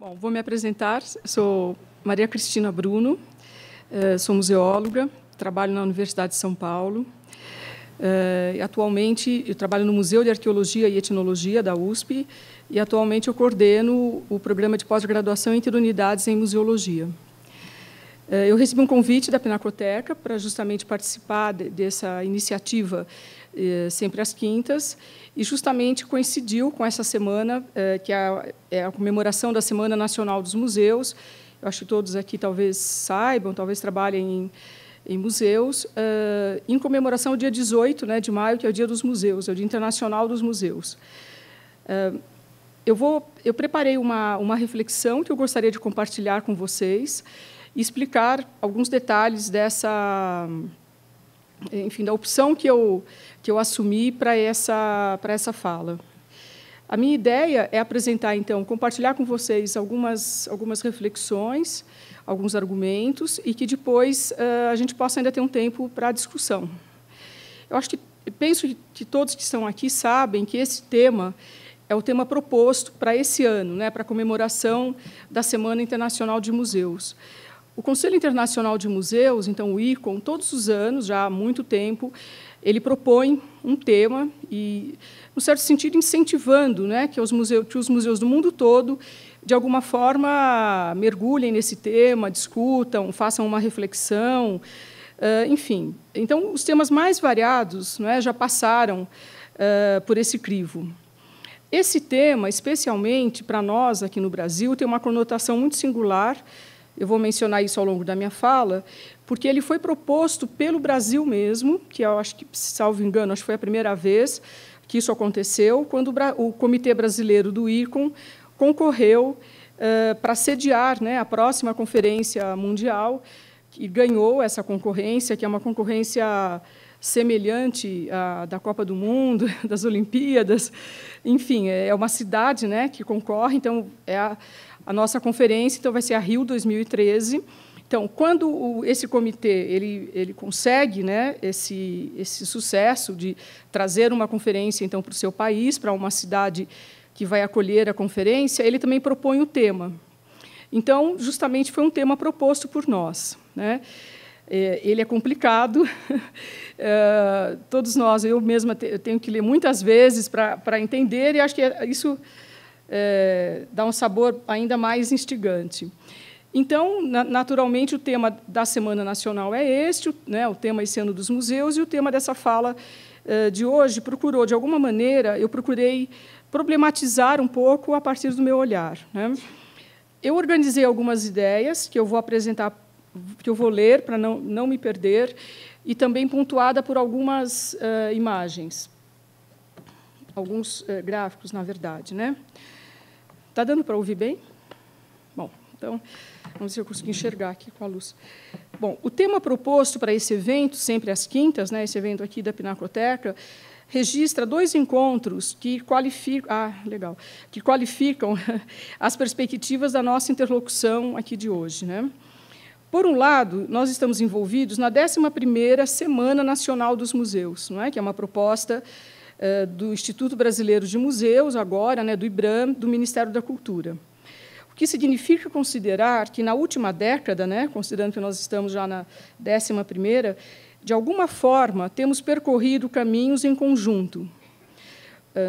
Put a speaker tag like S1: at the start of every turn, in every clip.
S1: Bom, vou me apresentar. Sou Maria Cristina Bruno, sou museóloga, trabalho na Universidade de São Paulo. Atualmente, eu trabalho no Museu de Arqueologia e Etnologia da USP e, atualmente, eu coordeno o programa de pós-graduação Interunidades em Museologia. Eu recebi um convite da Pinacoteca para justamente participar dessa iniciativa sempre às quintas, e justamente coincidiu com essa semana, que é a comemoração da Semana Nacional dos Museus. Eu acho que todos aqui talvez saibam, talvez trabalhem em museus, em comemoração ao dia 18, de maio, que é o Dia dos Museus, é o Dia Internacional dos Museus. Eu preparei uma reflexão que eu gostaria de compartilhar com vocês e explicar alguns detalhes dessa, enfim, da opção que eu assumi para essa fala. A minha ideia é apresentar, então, compartilhar com vocês algumas reflexões, alguns argumentos, e que depois a gente possa ainda ter um tempo para a discussão. Penso que todos que estão aqui sabem que esse tema é o tema proposto para esse ano, para a comemoração da Semana Internacional de Museus. O Conselho Internacional de Museus, então o ICOM, todos os anos, já há muito tempo, ele propõe um tema e, no certo sentido, incentivando que os museus do mundo todo, de alguma forma, mergulhem nesse tema, discutam, façam uma reflexão, enfim. Então, os temas mais variados já passaram por esse crivo. Esse tema, especialmente para nós aqui no Brasil, tem uma conotação muito singular. Eu vou mencionar isso ao longo da minha fala, porque ele foi proposto pelo Brasil mesmo, que eu acho que, salvo engano, acho que foi a primeira vez que isso aconteceu, quando o Comitê Brasileiro do ICOM concorreu para sediar a próxima Conferência Mundial, e ganhou essa concorrência, que é uma concorrência semelhante à da Copa do Mundo, das Olimpíadas. Enfim, é uma cidade que concorre, então é a nossa conferência, então vai ser a Rio 2013. Então, quando esse comitê ele consegue esse sucesso de trazer uma conferência então para o seu país, para uma cidade que vai acolher a conferência, ele também propõe o tema. Então, justamente foi um tema proposto por nós. Ele é complicado. Todos nós, eu mesma tenho que ler muitas vezes para entender, e acho que isso dá um sabor ainda mais instigante. Então, naturalmente, o tema da Semana Nacional é este, o tema esse ano dos museus, e o tema dessa fala de hoje procurou, de alguma maneira, eu procurei problematizar um pouco a partir do meu olhar. Eu organizei algumas ideias que eu vou apresentar, que eu vou ler para não me perder, e também pontuada por algumas imagens, alguns gráficos, na verdade. Está dando para ouvir bem? Bom, então, vamos ver se eu consigo enxergar aqui com a luz. Bom, o tema proposto para esse evento, sempre às quintas, esse evento aqui da Pinacoteca, registra 2 encontros que qualificam as perspectivas da nossa interlocução aqui de hoje. Por um lado, nós estamos envolvidos na 11ª Semana Nacional dos Museus, que é uma proposta do Instituto Brasileiro de Museus, agora, do IBRAM, do Ministério da Cultura. O que significa considerar que, na última década, considerando que nós estamos já na 11ª, de alguma forma, temos percorrido caminhos em conjunto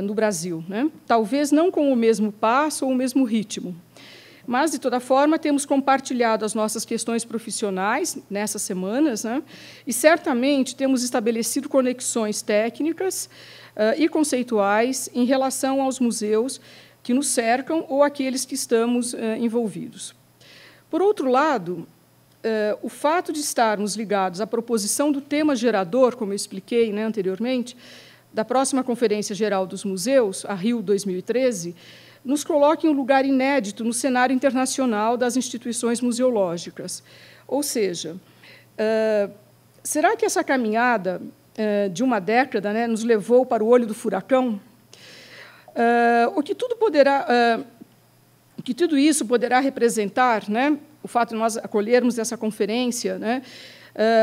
S1: no Brasil. Talvez não com o mesmo passo ou o mesmo ritmo, mas, de toda forma, temos compartilhado as nossas questões profissionais nessas semanas, e, certamente, temos estabelecido conexões técnicas e conceituais em relação aos museus que nos cercam ou aqueles que estamos envolvidos. Por outro lado, o fato de estarmos ligados à proposição do tema gerador, como eu expliquei anteriormente, da próxima Conferência Geral dos Museus, a Rio 2013, nos coloca em um lugar inédito no cenário internacional das instituições museológicas. Ou seja, será que essa caminhada de uma década nos levou para o olho do furacão? O que tudo isso poderá representar, o fato de nós acolhermos essa conferência,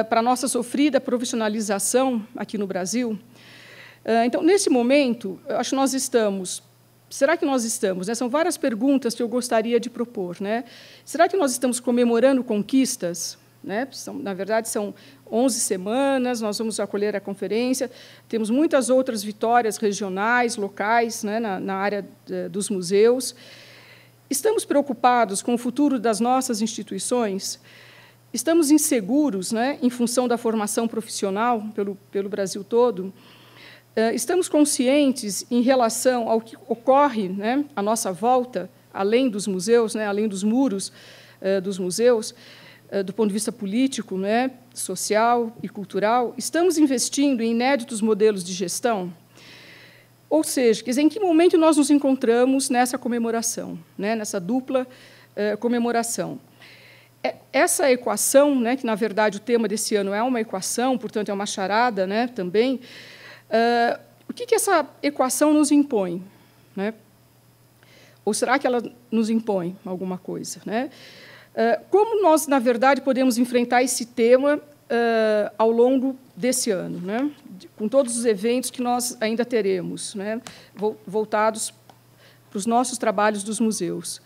S1: para a nossa sofrida profissionalização aqui no Brasil? Então, nesse momento, eu acho que nós estamos será que nós estamos? Né? São várias perguntas que eu gostaria de propor. Né? Será que nós estamos comemorando conquistas? Né? Na verdade, são 11 semanas, nós vamos acolher a conferência, temos muitas outras vitórias regionais, locais, né, na área dos museus. Estamos preocupados com o futuro das nossas instituições? Estamos inseguros, né, em função da formação profissional pelo Brasil todo? Estamos conscientes em relação ao que ocorre, né, à nossa volta, além dos museus, né, além dos muros dos museus, do ponto de vista político, né, social e cultural? Estamos investindo em inéditos modelos de gestão? Ou seja, quer dizer, em que momento nós nos encontramos nessa comemoração, né, nessa dupla comemoração? Essa equação, né, que, na verdade, o tema desse ano é uma equação, portanto, é uma charada, né, também, o que essa equação nos impõe? Né? Ou será que ela nos impõe alguma coisa? Né? Como nós, na verdade, podemos enfrentar esse tema ao longo desse ano, né? Com todos os eventos que nós ainda teremos, né? Voltados para os nossos trabalhos dos museus.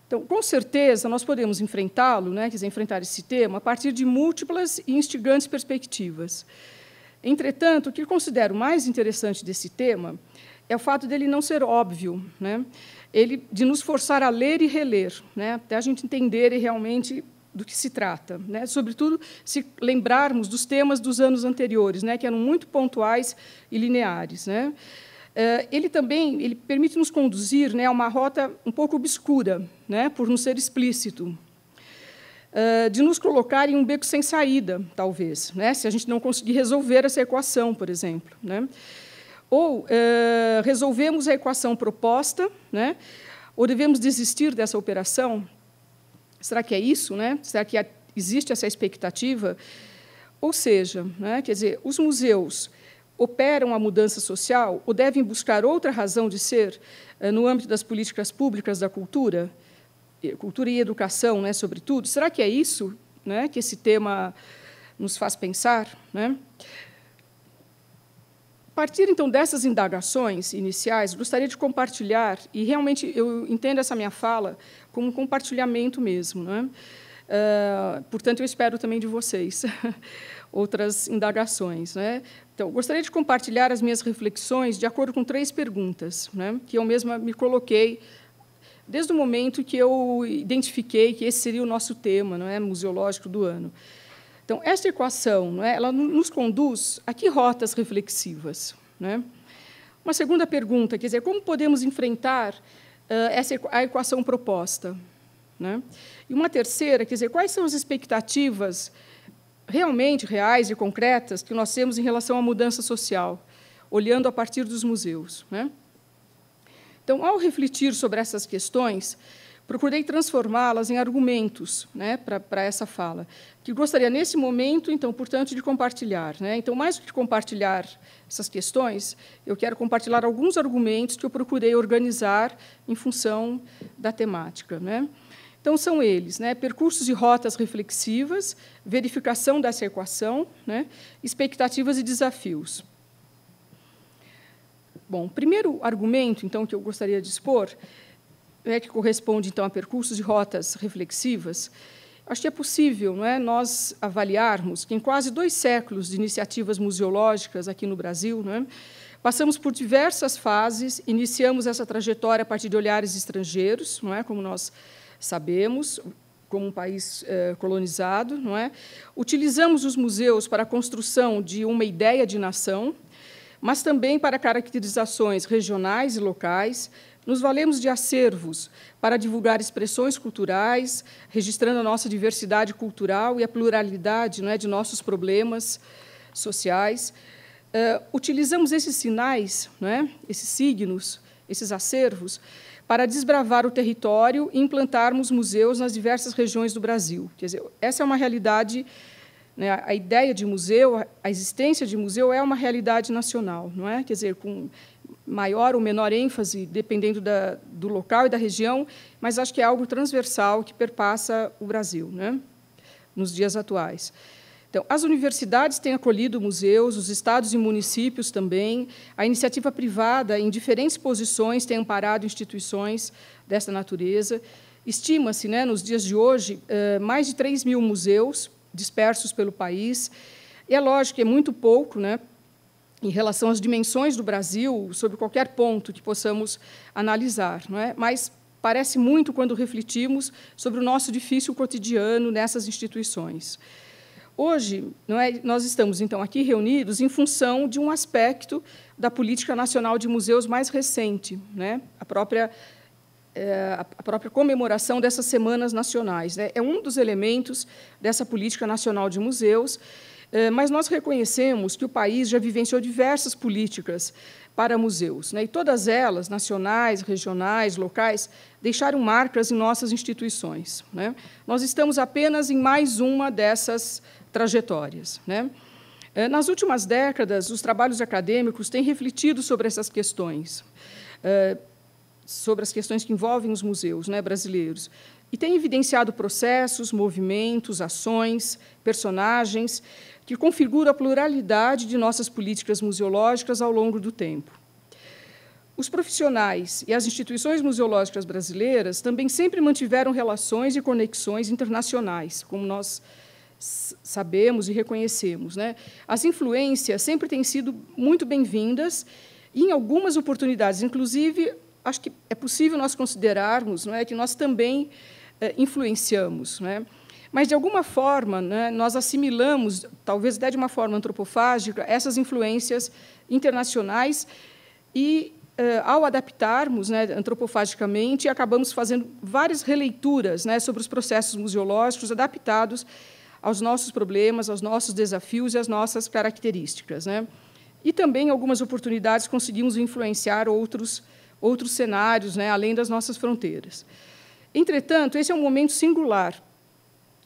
S1: Então, com certeza, nós podemos enfrentá-lo, né? Quer dizer, enfrentar esse tema a partir de múltiplas e instigantes perspectivas. Entretanto, o que eu considero mais interessante desse tema é o fato dele não ser óbvio, né? Ele de nos forçar a ler e reler, né, até a gente entender realmente do que se trata, né, sobretudo se lembrarmos dos temas dos anos anteriores, né, que eram muito pontuais e lineares. Né. Ele também permite nos conduzir, né, a uma rota um pouco obscura, né, por não ser explícito, de nos colocar em um beco sem saída, talvez, né, se a gente não conseguir resolver essa equação, por exemplo. Né. Ou resolvemos a equação proposta, né? Ou devemos desistir dessa operação? Será que é isso? Né? Será que existe essa expectativa? Ou seja, né, quer dizer, os museus operam a mudança social ou devem buscar outra razão de ser no âmbito das políticas públicas da cultura e educação, né, sobretudo? Será que é isso, né, que esse tema nos faz pensar? Né? A partir, então, dessas indagações iniciais, gostaria de compartilhar, e realmente eu entendo essa minha fala como um compartilhamento mesmo. Né? Portanto, eu espero também de vocês outras indagações. Né? Então, gostaria de compartilhar as minhas reflexões de acordo com 3 perguntas, né, que eu mesma me coloquei desde o momento que eu identifiquei que esse seria o nosso tema, não é, museológico do ano. Então, esta equação, não é, ela nos conduz a que rotas reflexivas? Né? Uma segunda pergunta, quer dizer, como podemos enfrentar a equação proposta? Né? E uma terceira, quer dizer, quais são as expectativas realmente reais e concretas que nós temos em relação à mudança social, olhando a partir dos museus? Né? Então, ao refletir sobre essas questões, procurei transformá-las em argumentos, né, para essa fala, que gostaria, nesse momento, então, portanto, de compartilhar. Né? Então, mais do que compartilhar essas questões, eu quero compartilhar alguns argumentos que eu procurei organizar em função da temática. Né? Então, são eles, né, percursos e rotas reflexivas, verificação dessa equação, né, expectativas e desafios. Bom, o primeiro argumento, então, que eu gostaria de expor que corresponde, então, a percursos e rotas reflexivas. Acho que é possível, não é, nós avaliarmos que, em quase 2 séculos de iniciativas museológicas aqui no Brasil, não é, passamos por diversas fases, iniciamos essa trajetória a partir de olhares estrangeiros, não é, como nós sabemos, como um país colonizado, não é? Utilizamos os museus para a construção de uma ideia de nação, mas também para caracterizações regionais e locais. Nos valemos de acervos para divulgar expressões culturais, registrando a nossa diversidade cultural e a pluralidade, não é, de nossos problemas sociais. Utilizamos esses sinais, não é, esses signos, esses acervos, para desbravar o território e implantarmos museus nas diversas regiões do Brasil. Quer dizer, essa é uma realidade, né, a ideia de museu, a existência de museu é uma realidade nacional, não é? Quer dizer, com maior ou menor ênfase, dependendo do local e da região, mas acho que é algo transversal que perpassa o Brasil, né, nos dias atuais. Então, as universidades têm acolhido museus, os estados e municípios também, a iniciativa privada, em diferentes posições, tem amparado instituições dessa natureza. Estima-se, né, nos dias de hoje, mais de 3 mil museus dispersos pelo país. E é lógico que é muito pouco, né, em relação às dimensões do Brasil, sobre qualquer ponto que possamos analisar, não é? Mas parece muito quando refletimos sobre o nosso difícil cotidiano nessas instituições. Hoje, não é, nós estamos, então, aqui reunidos em função de um aspecto da Política Nacional de Museus mais recente, né? A própria comemoração dessas semanas nacionais, né? É um dos elementos dessa Política Nacional de Museus, mas nós reconhecemos que o país já vivenciou diversas políticas para museus, né? E todas elas, nacionais, regionais, locais, deixaram marcas em nossas instituições, né? Nós estamos apenas em mais uma dessas trajetórias, né? Nas últimas décadas, os trabalhos acadêmicos têm refletido sobre essas questões, sobre as questões que envolvem os museus, né, brasileiros, e têm evidenciado processos, movimentos, ações, personagens que configuram a pluralidade de nossas políticas museológicas ao longo do tempo. Os profissionais e as instituições museológicas brasileiras também sempre mantiveram relações e conexões internacionais, como nós sabemos e reconhecemos, né? As influências sempre têm sido muito bem-vindas e, em algumas oportunidades, inclusive, acho que é possível nós considerarmos, não é, que nós também influenciamos, né? Mas, de alguma forma, né, nós assimilamos, talvez até de uma forma antropofágica, essas influências internacionais e, ao adaptarmos, né, antropofagicamente, acabamos fazendo várias releituras, né, sobre os processos museológicos adaptados aos nossos problemas, aos nossos desafios e às nossas características, né? E também, em algumas oportunidades, conseguimos influenciar outros cenários, né, além das nossas fronteiras. Entretanto, esse é um momento singular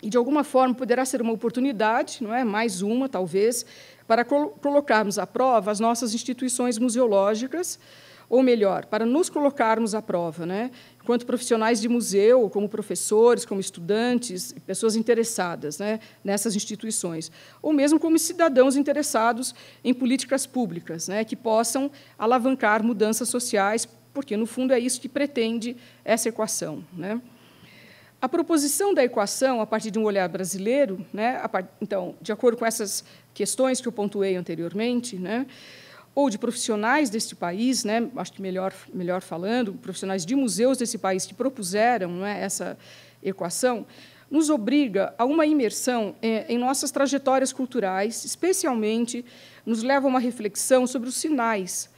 S1: e, de alguma forma, poderá ser uma oportunidade, não é? Mais uma, talvez, para colocarmos à prova as nossas instituições museológicas, ou melhor, para nos colocarmos à prova, né, enquanto profissionais de museu, como professores, como estudantes, pessoas interessadas, né, nessas instituições, ou mesmo como cidadãos interessados em políticas públicas, né, que possam alavancar mudanças sociais, porque, no fundo, é isso que pretende essa equação, né? A proposição da equação, a partir de um olhar brasileiro, né, então, de acordo com essas questões que eu pontuei anteriormente, né, ou de profissionais deste país, né, acho que melhor falando, profissionais de museus desse país que propuseram, não é, essa equação, nos obriga a uma imersão em nossas trajetórias culturais, especialmente nos leva a uma reflexão sobre os sinais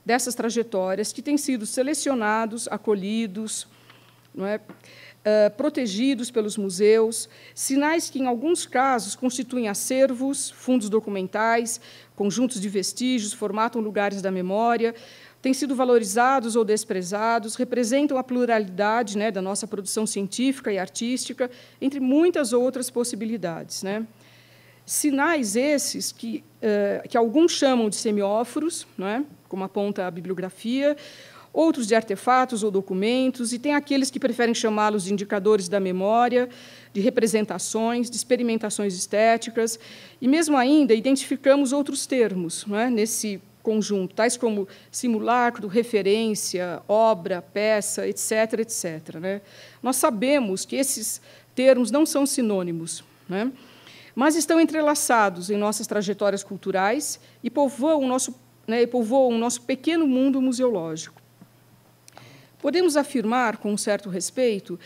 S1: dessas trajetórias que têm sido selecionados, acolhidos, não é, protegidos pelos museus, sinais que, em alguns casos, constituem acervos, fundos documentais, conjuntos de vestígios, formatam lugares da memória, têm sido valorizados ou desprezados, representam a pluralidade, né, da nossa produção científica e artística, entre muitas outras possibilidades, né? Sinais esses que alguns chamam de semióforos, não é? Como aponta a bibliografia, outros de artefatos ou documentos, e tem aqueles que preferem chamá-los de indicadores da memória, de representações, de experimentações estéticas, e, mesmo ainda, identificamos outros termos, não é, nesse conjunto, tais como simulacro, referência, obra, peça, etc., etc., né? Nós sabemos que esses termos não são sinônimos, né, mas estão entrelaçados em nossas trajetórias culturais e povoam o nosso pequeno mundo museológico. Podemos afirmar, com um certo respeito,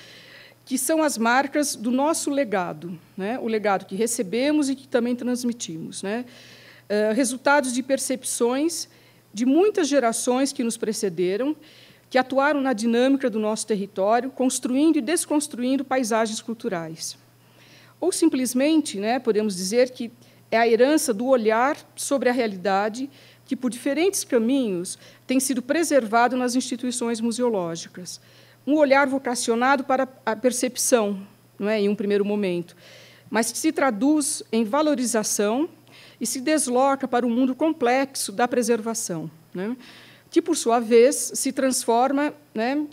S1: que são as marcas do nosso legado, né? O legado que recebemos e que também transmitimos, né? Resultados de percepções de muitas gerações que nos precederam, que atuaram na dinâmica do nosso território, construindo e desconstruindo paisagens culturais. Ou, simplesmente, né, podemos dizer que é a herança do olhar sobre a realidade que, por diferentes caminhos, tem sido preservado nas instituições museológicas. Um olhar vocacionado para a percepção, não é, em um primeiro momento, mas que se traduz em valorização e se desloca para o mundo complexo da preservação, né, que, por sua vez, se transforma, né,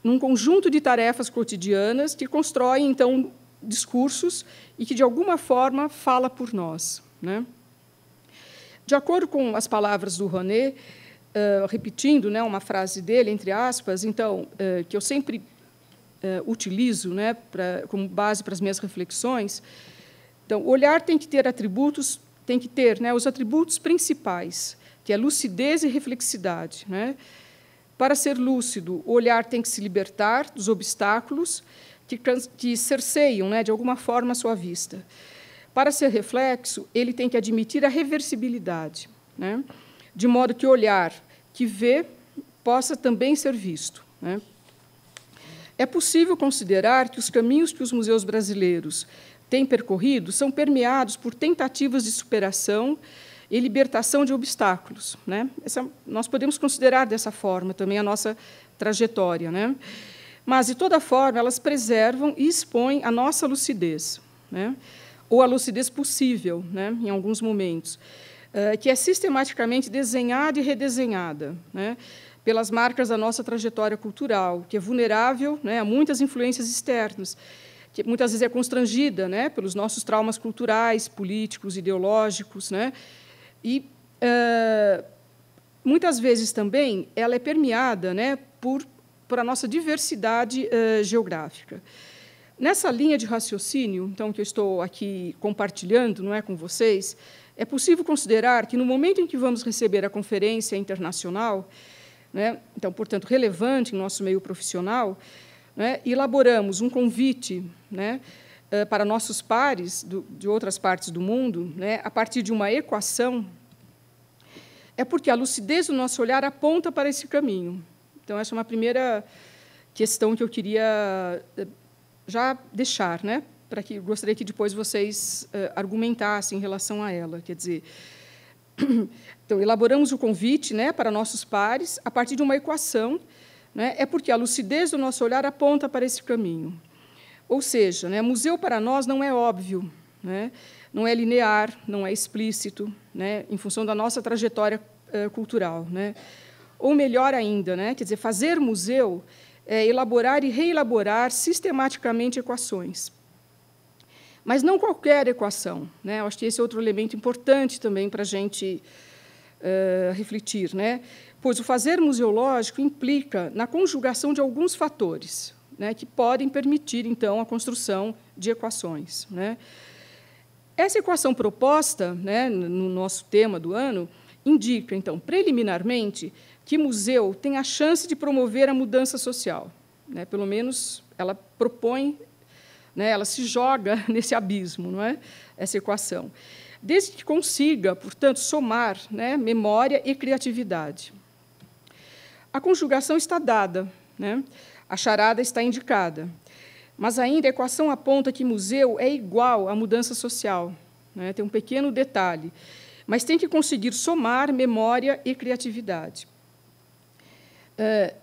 S1: num conjunto de tarefas cotidianas que constroem, então, discursos e que, de alguma forma, fala por nós, né? De acordo com as palavras do René, repetindo, né, uma frase dele, entre aspas, então, que eu sempre utilizo, né, como base para as minhas reflexões. Então, o olhar tem que ter atributos, tem que ter, né, os atributos principais, que é lucidez e reflexidade, né? Para ser lúcido, o olhar tem que se libertar dos obstáculos que cerceiam, né, de alguma forma, a sua vista. Para ser reflexo, ele tem que admitir a reversibilidade, né, de modo que o olhar que vê possa também ser visto, né? É possível considerar que os caminhos que os museus brasileiros têm percorrido são permeados por tentativas de superação e libertação de obstáculos, né? Nós podemos considerar dessa forma também a nossa trajetória, né? Mas, de toda forma, elas preservam e expõem a nossa lucidez, né? Ou a lucidez possível, né, em alguns momentos, que é sistematicamente desenhada e redesenhada, né, pelas marcas da nossa trajetória cultural, que é vulnerável, né, a muitas influências externas, que muitas vezes é constrangida, né, pelos nossos traumas culturais, políticos, ideológicos, né, e muitas vezes também ela é permeada, né, por a nossa diversidade geográfica. Nessa linha de raciocínio, então, que eu estou aqui compartilhando, não é, com vocês, é possível considerar que, no momento em que vamos receber a conferência internacional, né, então, portanto, relevante em nosso meio profissional, né, elaboramos um convite, né, para nossos pares de outras partes do mundo, né, a partir de uma equação, é porque a lucidez do nosso olhar aponta para esse caminho. Então, essa é uma primeira questão que eu queria já deixar, né, para que gostaria que depois vocês argumentassem em relação a ela. Quer dizer, então, elaboramos o convite, né, para nossos pares a partir de uma equação, né, é porque a lucidez do nosso olhar aponta para esse caminho. Ou seja, né, museu para nós não é óbvio, né, não é linear, não é explícito, né, em função da nossa trajetória cultural, né. Ou melhor ainda, né, quer dizer, fazer museu é elaborar e reelaborar sistematicamente equações. Mas não qualquer equação, né? Eu acho que esse é outro elemento importante também para a gente refletir, né? Pois o fazer museológico implica na conjugação de alguns fatores, né, que podem permitir, então, a construção de equações, né? Essa equação proposta, né, no nosso tema do ano indica, então, preliminarmente, que museu tem a chance de promover a mudança social, né? Pelo menos ela propõe, né, ela se joga nesse abismo, não é? Essa equação, desde que consiga, portanto, somar, né, memória e criatividade. A conjugação está dada, né? A charada está indicada, mas ainda a equação aponta que museu é igual à mudança social, né? Tem um pequeno detalhe, mas tem que conseguir somar memória e criatividade.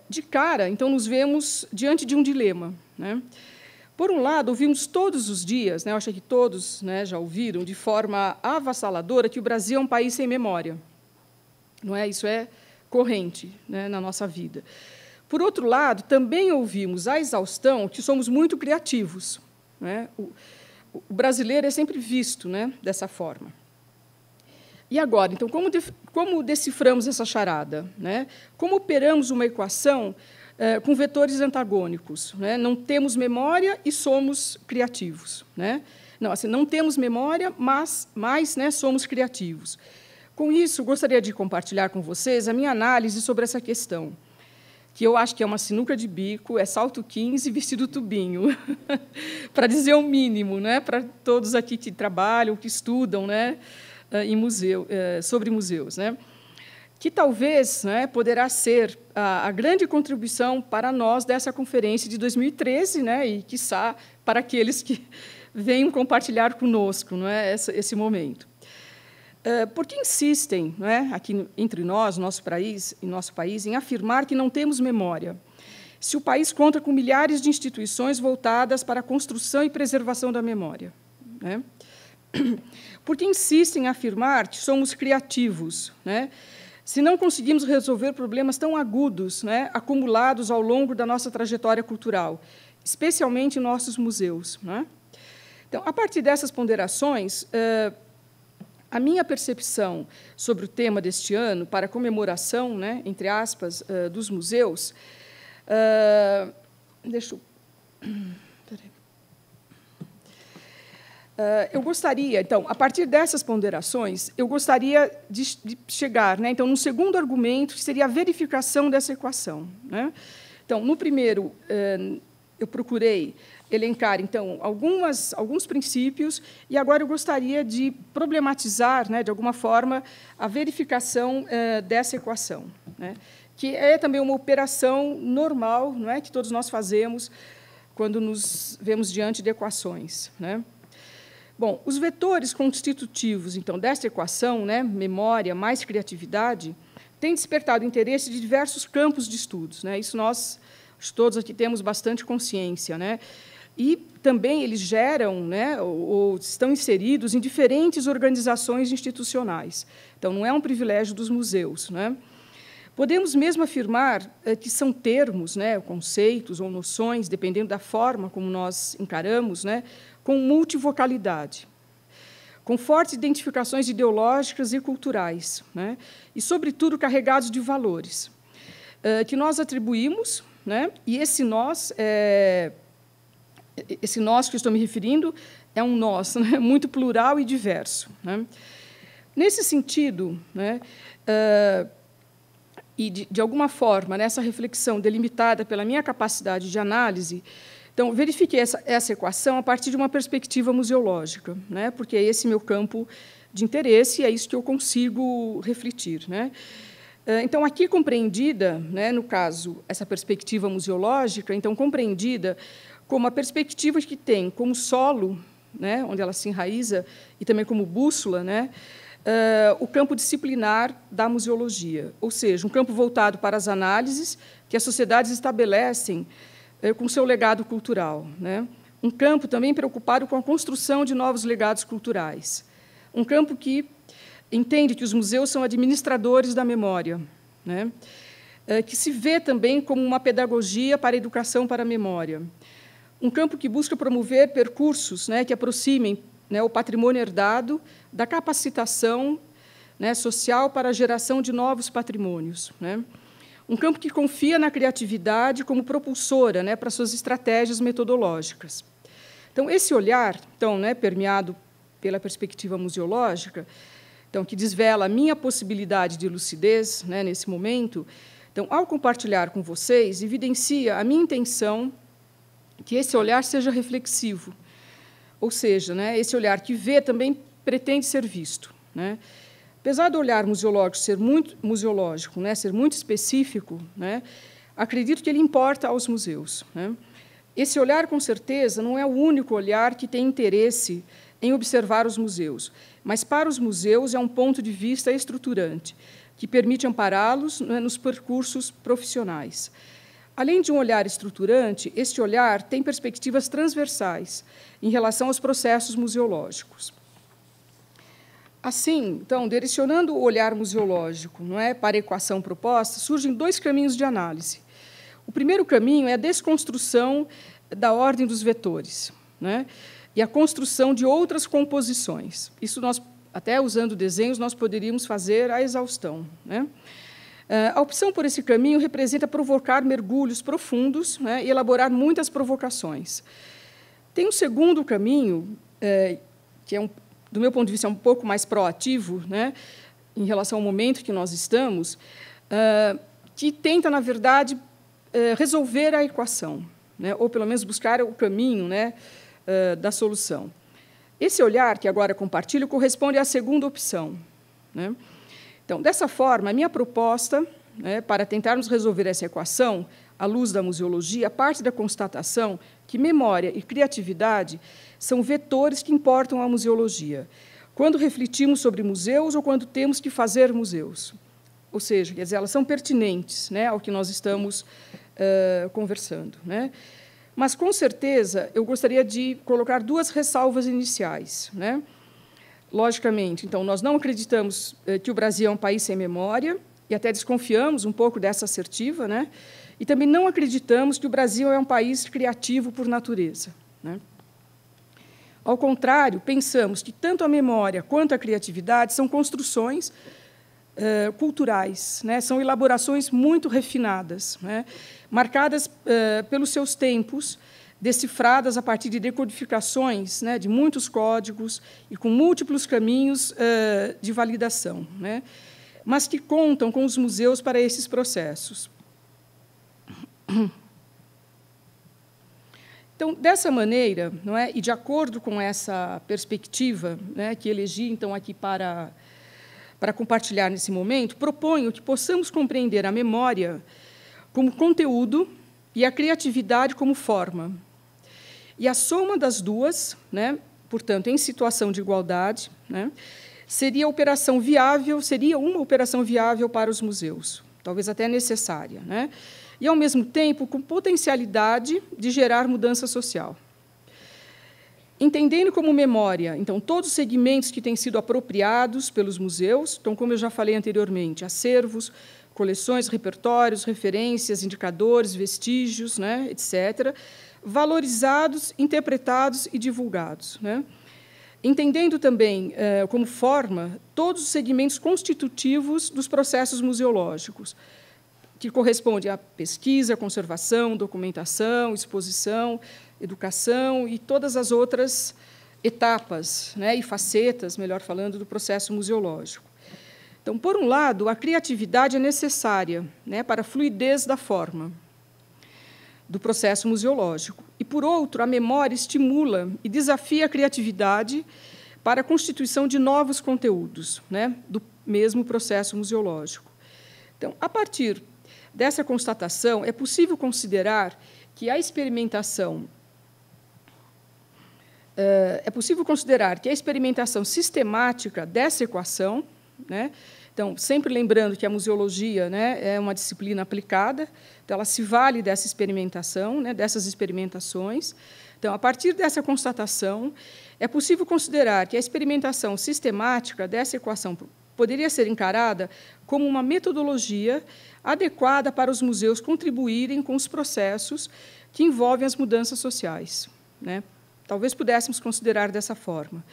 S1: De cara, então, nos vemos diante de um dilema, né? Por um lado, ouvimos todos os dias, né, eu acho que todos, né, já ouviram, de forma avassaladora, que o Brasil é um país sem memória. Não é? Isso é corrente, né, na nossa vida. Por outro lado, também ouvimos à exaustão que somos muito criativos, né? O brasileiro é sempre visto, né, dessa forma. E agora, então, como deciframos essa charada, né? Como operamos uma equação com vetores antagônicos, né? Não temos memória e somos criativos, né? Não, assim, não temos memória, mas né, somos criativos. Com isso, gostaria de compartilhar com vocês a minha análise sobre essa questão, que eu acho que é uma sinuca de bico, é salto 15 e vestido tubinho, para dizer o mínimo, né, para todos aqui que trabalham, que estudam, né, em museu, sobre museus, né, que talvez, né, poderá ser a grande contribuição para nós dessa conferência de 2013, né, e, quiçá, para aqueles que venham compartilhar conosco, não é, esse momento. Porque insistem, não é, aqui entre nós, nosso país, em afirmar que não temos memória, se o país conta com milhares de instituições voltadas para a construção e preservação da memória, né? Porque insistem em afirmar que somos criativos, né, se não conseguimos resolver problemas tão agudos, né, acumulados ao longo da nossa trajetória cultural, especialmente em nossos museus, né? Então, a partir dessas ponderações, a minha percepção sobre o tema deste ano, para a comemoração, né, entre aspas, dos museus, eu gostaria, então, a partir dessas ponderações, eu gostaria de chegar, né, então, num segundo argumento, que seria a verificação dessa equação, né? Então, no primeiro, eu procurei elencar, então, alguns princípios, e agora eu gostaria de problematizar, né, de alguma forma, a verificação dessa equação, né, que é também uma operação normal, não é, que todos nós fazemos quando nos vemos diante de equações, né? Bom, os vetores constitutivos, então, desta equação, né, memória mais criatividade, têm despertado interesse de diversos campos de estudos, né? Isso nós todos aqui temos bastante consciência, né? E também eles geram, né, ou estão inseridos em diferentes organizações institucionais. Então, não é um privilégio dos museus, né? Podemos mesmo afirmar que são termos, né, conceitos ou noções, dependendo da forma como nós encaramos, né, com multivocalidade, com fortes identificações ideológicas e culturais, né, e, sobretudo, carregados de valores, que nós atribuímos, né, e esse nós que estou me referindo é um nós, né, muito plural e diverso, né. Nesse sentido, né, e, de alguma forma, nessa reflexão delimitada pela minha capacidade de análise, então, verifiquei essa equação a partir de uma perspectiva museológica, né, porque é esse meu campo de interesse e é isso que eu consigo refletir, né. Então, aqui compreendida, né, no caso, essa perspectiva museológica, então, compreendida como a perspectiva que tem como solo, né, onde ela se enraiza, e também como bússola, né, o campo disciplinar da museologia, ou seja, um campo voltado para as análises que as sociedades estabelecem com seu legado cultural, né? Um campo também preocupado com a construção de novos legados culturais, um campo que entende que os museus são administradores da memória, né? Que se vê também como uma pedagogia para a educação para a memória, um campo que busca promover percursos, né, que aproximem, né, o patrimônio herdado da capacitação, né, social para a geração de novos patrimônios, né? Um campo que confia na criatividade como propulsora, né, para suas estratégias metodológicas. Então, esse olhar, então, né, permeado pela perspectiva museológica, então, que desvela a minha possibilidade de lucidez, né, nesse momento, então, ao compartilhar com vocês, evidencia a minha intenção que esse olhar seja reflexivo, ou seja, né, esse olhar que vê também pretende ser visto, né? Apesar do olhar museológico ser muito museológico, né, ser muito específico, né, acredito que ele importa aos museus, né? Esse olhar, com certeza, não é o único olhar que tem interesse em observar os museus, mas, para os museus, é um ponto de vista estruturante, que permite ampará-los, né, nos percursos profissionais. Além de um olhar estruturante, este olhar tem perspectivas transversais em relação aos processos museológicos. Assim, então, direcionando o olhar museológico, não é, para a equação proposta, surgem dois caminhos de análise. O primeiro caminho é a desconstrução da ordem dos vetores, né, e a construção de outras composições. Isso nós, até usando desenhos, nós poderíamos fazer à exaustão, né? A opção por esse caminho representa provocar mergulhos profundos, né, e elaborar muitas provocações. Tem um segundo caminho, que é, do meu ponto de vista, um pouco mais proativo, né, em relação ao momento que nós estamos, que tenta, na verdade, resolver a equação, né, ou, pelo menos, buscar o caminho, né, da solução. Esse olhar, que agora compartilho, corresponde à segunda opção, né? Então, dessa forma, a minha proposta, né, para tentarmos resolver essa equação, à luz da museologia, parte da constatação que memória e criatividade são vetores que importam à museologia, quando refletimos sobre museus ou quando temos que fazer museus. Ou seja, quer dizer, elas são pertinentes, né, ao que nós estamos conversando, né? Mas, com certeza, eu gostaria de colocar duas ressalvas iniciais, né? Logicamente, então, nós não acreditamos que o Brasil é um país sem memória, e até desconfiamos um pouco dessa assertiva, né? E também não acreditamos que o Brasil é um país criativo por natureza, né? Ao contrário, pensamos que tanto a memória quanto a criatividade são construções culturais, né? São elaborações muito refinadas, né? Marcadas pelos seus tempos, decifradas a partir de decodificações, né, de muitos códigos e com múltiplos caminhos de validação, né, mas que contam com os museus para esses processos. Então, dessa maneira, não é, e de acordo com essa perspectiva, né, que elegi então aqui para compartilhar nesse momento, proponho que possamos compreender a memória como conteúdo e a criatividade como forma. E a soma das duas, né, portanto, em situação de igualdade, né, seria uma operação viável para os museus, talvez até necessária, né, e, ao mesmo tempo, com potencialidade de gerar mudança social. Entendendo como memória, então, todos os segmentos que têm sido apropriados pelos museus, então, como eu já falei anteriormente, acervos, coleções, repertórios, referências, indicadores, vestígios, né, etc., valorizados, interpretados e divulgados, né? Entendendo também como forma todos os segmentos constitutivos dos processos museológicos, que correspondem à pesquisa, conservação, documentação, exposição, educação e todas as outras etapas, né, e facetas, melhor falando, do processo museológico. Então, por um lado, a criatividade é necessária, né, para a fluidez da forma do processo museológico. E, por outro, a memória estimula e desafia a criatividade para a constituição de novos conteúdos, né, do mesmo processo museológico. Então, a partir dessa constatação, é possível considerar que a experimentação sistemática dessa equação, né, então, sempre lembrando que a museologia, né, é uma disciplina aplicada, então, ela se vale dessa experimentação, né, dessas experimentações. Então, a partir dessa constatação, é possível considerar que a experimentação sistemática dessa equação poderia ser encarada como uma metodologia adequada para os museus contribuírem com os processos que envolvem as mudanças sociais, né? Talvez pudéssemos considerar dessa forma.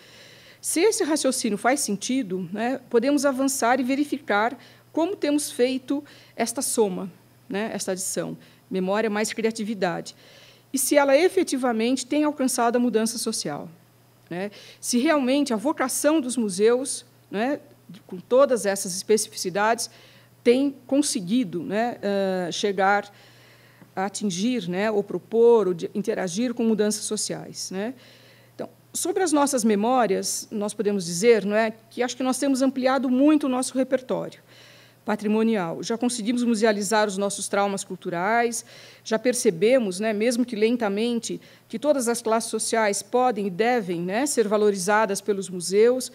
S1: Se esse raciocínio faz sentido, né, podemos avançar e verificar como temos feito esta soma, né, esta adição, memória mais criatividade, e se ela efetivamente tem alcançado a mudança social, né, se realmente a vocação dos museus, né, com todas essas especificidades, tem conseguido, né, chegar a atingir, né, ou propor, ou interagir com mudanças sociais, né. Sobre as nossas memórias, nós podemos dizer, não é, que acho que nós temos ampliado muito o nosso repertório patrimonial. Já conseguimos musealizar os nossos traumas culturais, já percebemos, né, mesmo que lentamente, que todas as classes sociais podem e devem, né, ser valorizadas pelos museus.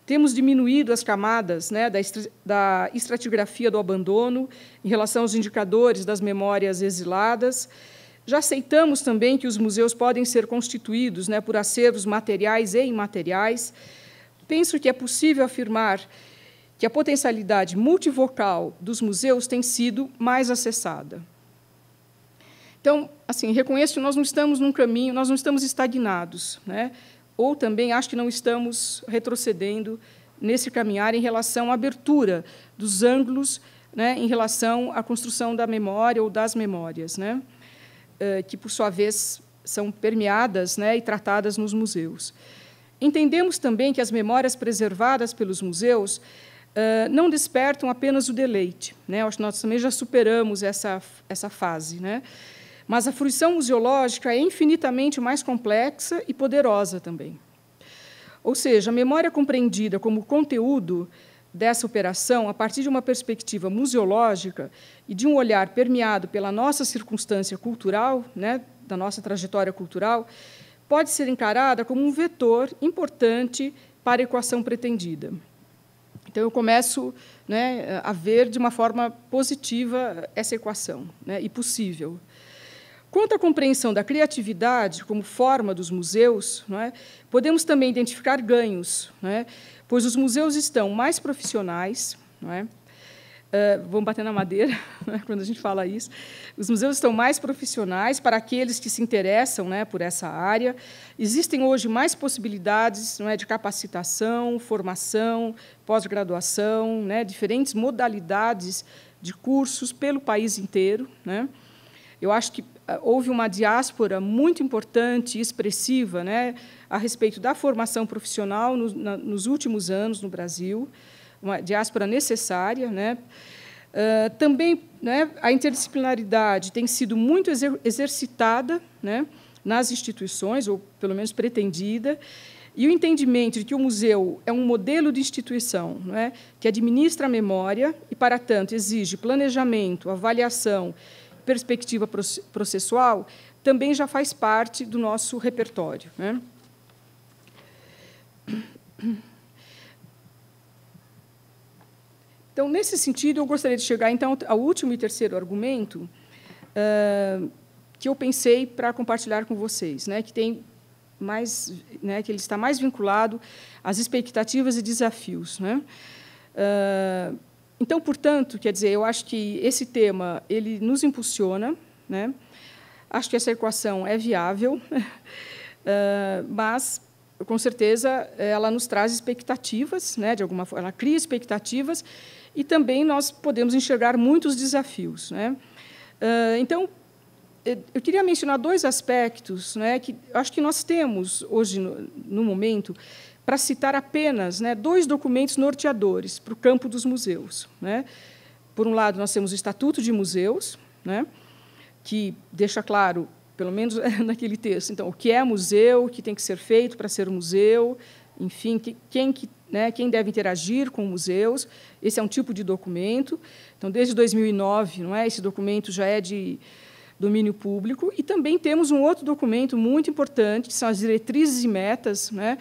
S1: Temos diminuído as camadas, né, da estratigrafia do abandono em relação aos indicadores das memórias exiladas. Já aceitamos também que os museus podem ser constituídos, né, por acervos materiais e imateriais. Penso que é possível afirmar que a potencialidade multivocal dos museus tem sido mais acessada. Então, assim, reconheço que nós não estamos num caminho, nós não estamos estagnados, né, ou também acho que não estamos retrocedendo nesse caminhar em relação à abertura dos ângulos, né, em relação à construção da memória ou das memórias, né, que, por sua vez, são permeadas, né, e tratadas nos museus. Entendemos também que as memórias preservadas pelos museus não despertam apenas o deleite, né? Acho que nós também já superamos essa fase, né? Mas a fruição museológica é infinitamente mais complexa e poderosa também. Ou seja, a memória compreendida como conteúdo dessa operação, a partir de uma perspectiva museológica e de um olhar permeado pela nossa circunstância cultural, né, da nossa trajetória cultural, pode ser encarada como um vetor importante para a equação pretendida. Então, eu começo, né, a ver de uma forma positiva essa equação, né, e possível. Quanto à compreensão da criatividade como forma dos museus, não é, podemos também identificar ganhos, não é, pois os museus estão mais profissionais, não é, vamos bater na madeira, né, quando a gente fala isso. Os museus estão mais profissionais para aqueles que se interessam, né, por essa área. Existem hoje mais possibilidades, não é, de capacitação, formação, pós-graduação, né, diferentes modalidades de cursos pelo país inteiro, né. Eu acho que houve uma diáspora muito importante e expressiva, né, a respeito da formação profissional nos últimos anos no Brasil, uma diáspora necessária, né? Também, né, a interdisciplinaridade tem sido muito exercitada, né, nas instituições, ou pelo menos pretendida, e o entendimento de que o museu é um modelo de instituição, né, que administra a memória e, para tanto, exige planejamento, avaliação, perspectiva processual, também já faz parte do nosso repertório, né? Então, nesse sentido, eu gostaria de chegar, então, ao último e terceiro argumento que eu pensei para compartilhar com vocês, né, que tem mais, né, que ele está mais vinculado às expectativas e desafios, né? Então, portanto, quer dizer, eu acho que esse tema ele nos impulsiona, né? Acho que essa equação é viável, mas com certeza ela nos traz expectativas, né? De alguma forma, ela cria expectativas. E também nós podemos enxergar muitos desafios, né? Então, eu queria mencionar dois aspectos, né, que acho que nós temos hoje, no momento, para citar apenas, né, dois documentos norteadores para o campo dos museus, né? Por um lado, nós temos o Estatuto de Museus, né, que deixa claro, pelo menos naquele texto, então, o que é museu, o que tem que ser feito para ser um museu, enfim, quem deve interagir com museus. Esse é um tipo de documento. Então, desde 2009, não é, esse documento já é de domínio público. E também temos um outro documento muito importante, que são as diretrizes e metas, né,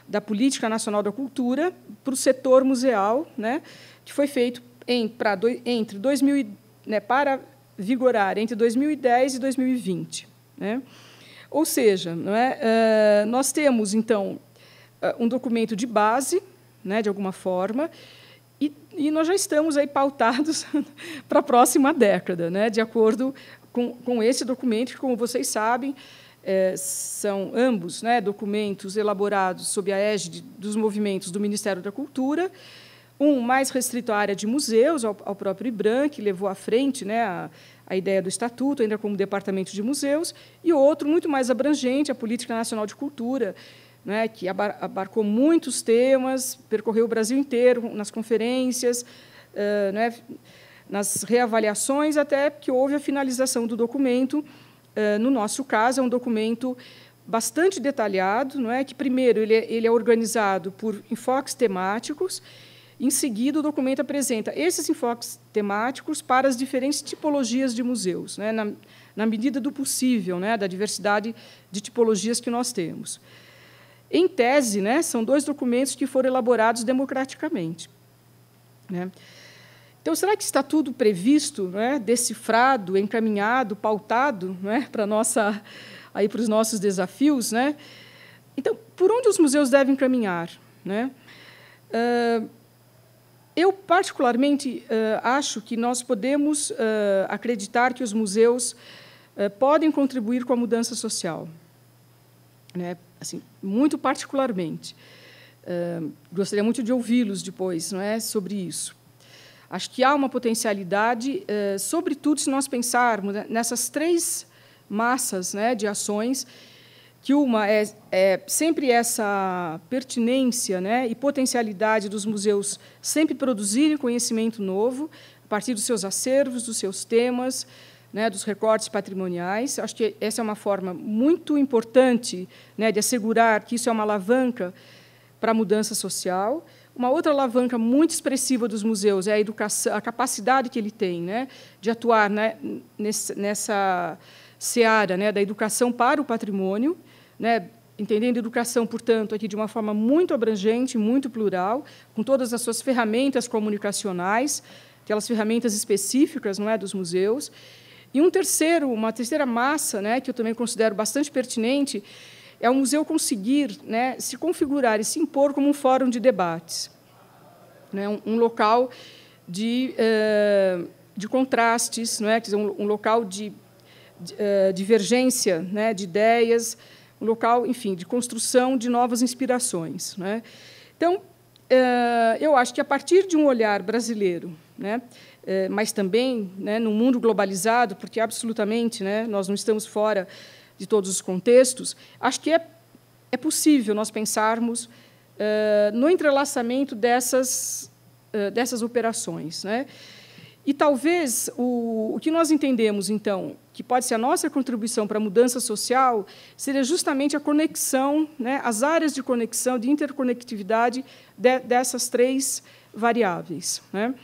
S1: da Política Nacional da Cultura para o setor museal, né, que foi feito para vigorar entre 2010 e 2020. Né? Ou seja, não é, nós temos, então, um documento de base, né, de alguma forma, e nós já estamos aí pautados para a próxima década, né, de acordo com esse documento, que, como vocês sabem, são ambos, né, documentos elaborados sob a égide dos movimentos do Ministério da Cultura, um mais restrito à área de museus, ao próprio IBRAM, que levou à frente, né, a ideia do Estatuto, ainda como Departamento de Museus, e outro muito mais abrangente, a Política Nacional de Cultura, né, que abarcou muitos temas, percorreu o Brasil inteiro, nas conferências, né, nas reavaliações, até que houve a finalização do documento. No nosso caso, é um documento bastante detalhado, não é, que, primeiro, ele é organizado por enfoques temáticos. Em seguida, o documento apresenta esses enfoques temáticos para as diferentes tipologias de museus, né, na medida do possível, né, da diversidade de tipologias que nós temos. Em tese, né, são dois documentos que foram elaborados democraticamente. Né? Então, será que está tudo previsto, né, decifrado, encaminhado, pautado, né, para os nossos desafios? Né? Então, por onde os museus devem caminhar? Né? Eu, particularmente, acho que nós podemos acreditar que os museus podem contribuir com a mudança social. Né? Assim, muito particularmente. Gostaria muito de ouvi-los depois, não é, sobre isso. Acho que há uma potencialidade, sobretudo se nós pensarmos nessas três massas, né, de ações, que uma é sempre essa pertinência, né, e potencialidade dos museus sempre produzirem conhecimento novo, a partir dos seus acervos, dos seus temas, né, dos recortes patrimoniais. Acho que essa é uma forma muito importante, né, de assegurar que isso é uma alavanca para a mudança social. Uma outra alavanca muito expressiva dos museus é a educação, a capacidade que ele tem, né, de atuar, né, nessa seara, né, da educação para o patrimônio, né, entendendo a educação, portanto, aqui de uma forma muito abrangente, muito plural, com todas as suas ferramentas comunicacionais, aquelas ferramentas específicas, não é, dos museus. E uma terceira massa, né, que eu também considero bastante pertinente, é o museu conseguir, né, se configurar e se impor como um fórum de debates, né, um local de contrastes, não é? Quer dizer, um local de divergência, né, de ideias, um local, enfim, de construção de novas inspirações, né? Então, eu acho que, a partir de um olhar brasileiro, né, mas também, né, no mundo globalizado, porque, absolutamente, né, nós não estamos fora de todos os contextos, acho que é possível nós pensarmos no entrelaçamento dessas operações, né? E, talvez, o que nós entendemos, então, que pode ser a nossa contribuição para a mudança social, seria justamente a conexão, né, as áreas de conexão, de interconectividade dessas três variáveis, né?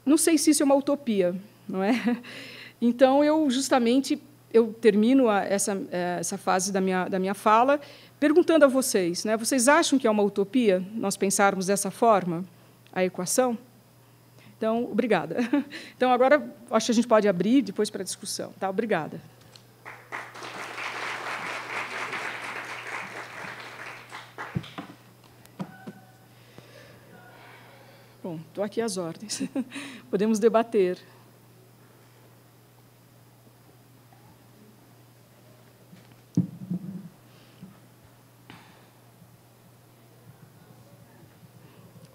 S1: Não sei se isso é uma utopia, não é? Então, eu termino essa fase da minha fala perguntando a vocês, né, vocês acham que é uma utopia nós pensarmos dessa forma a equação? Então, obrigada. Então, agora, acho que a gente pode abrir depois para a discussão. Tá? Obrigada. Bom, estou aqui às ordens. Podemos debater.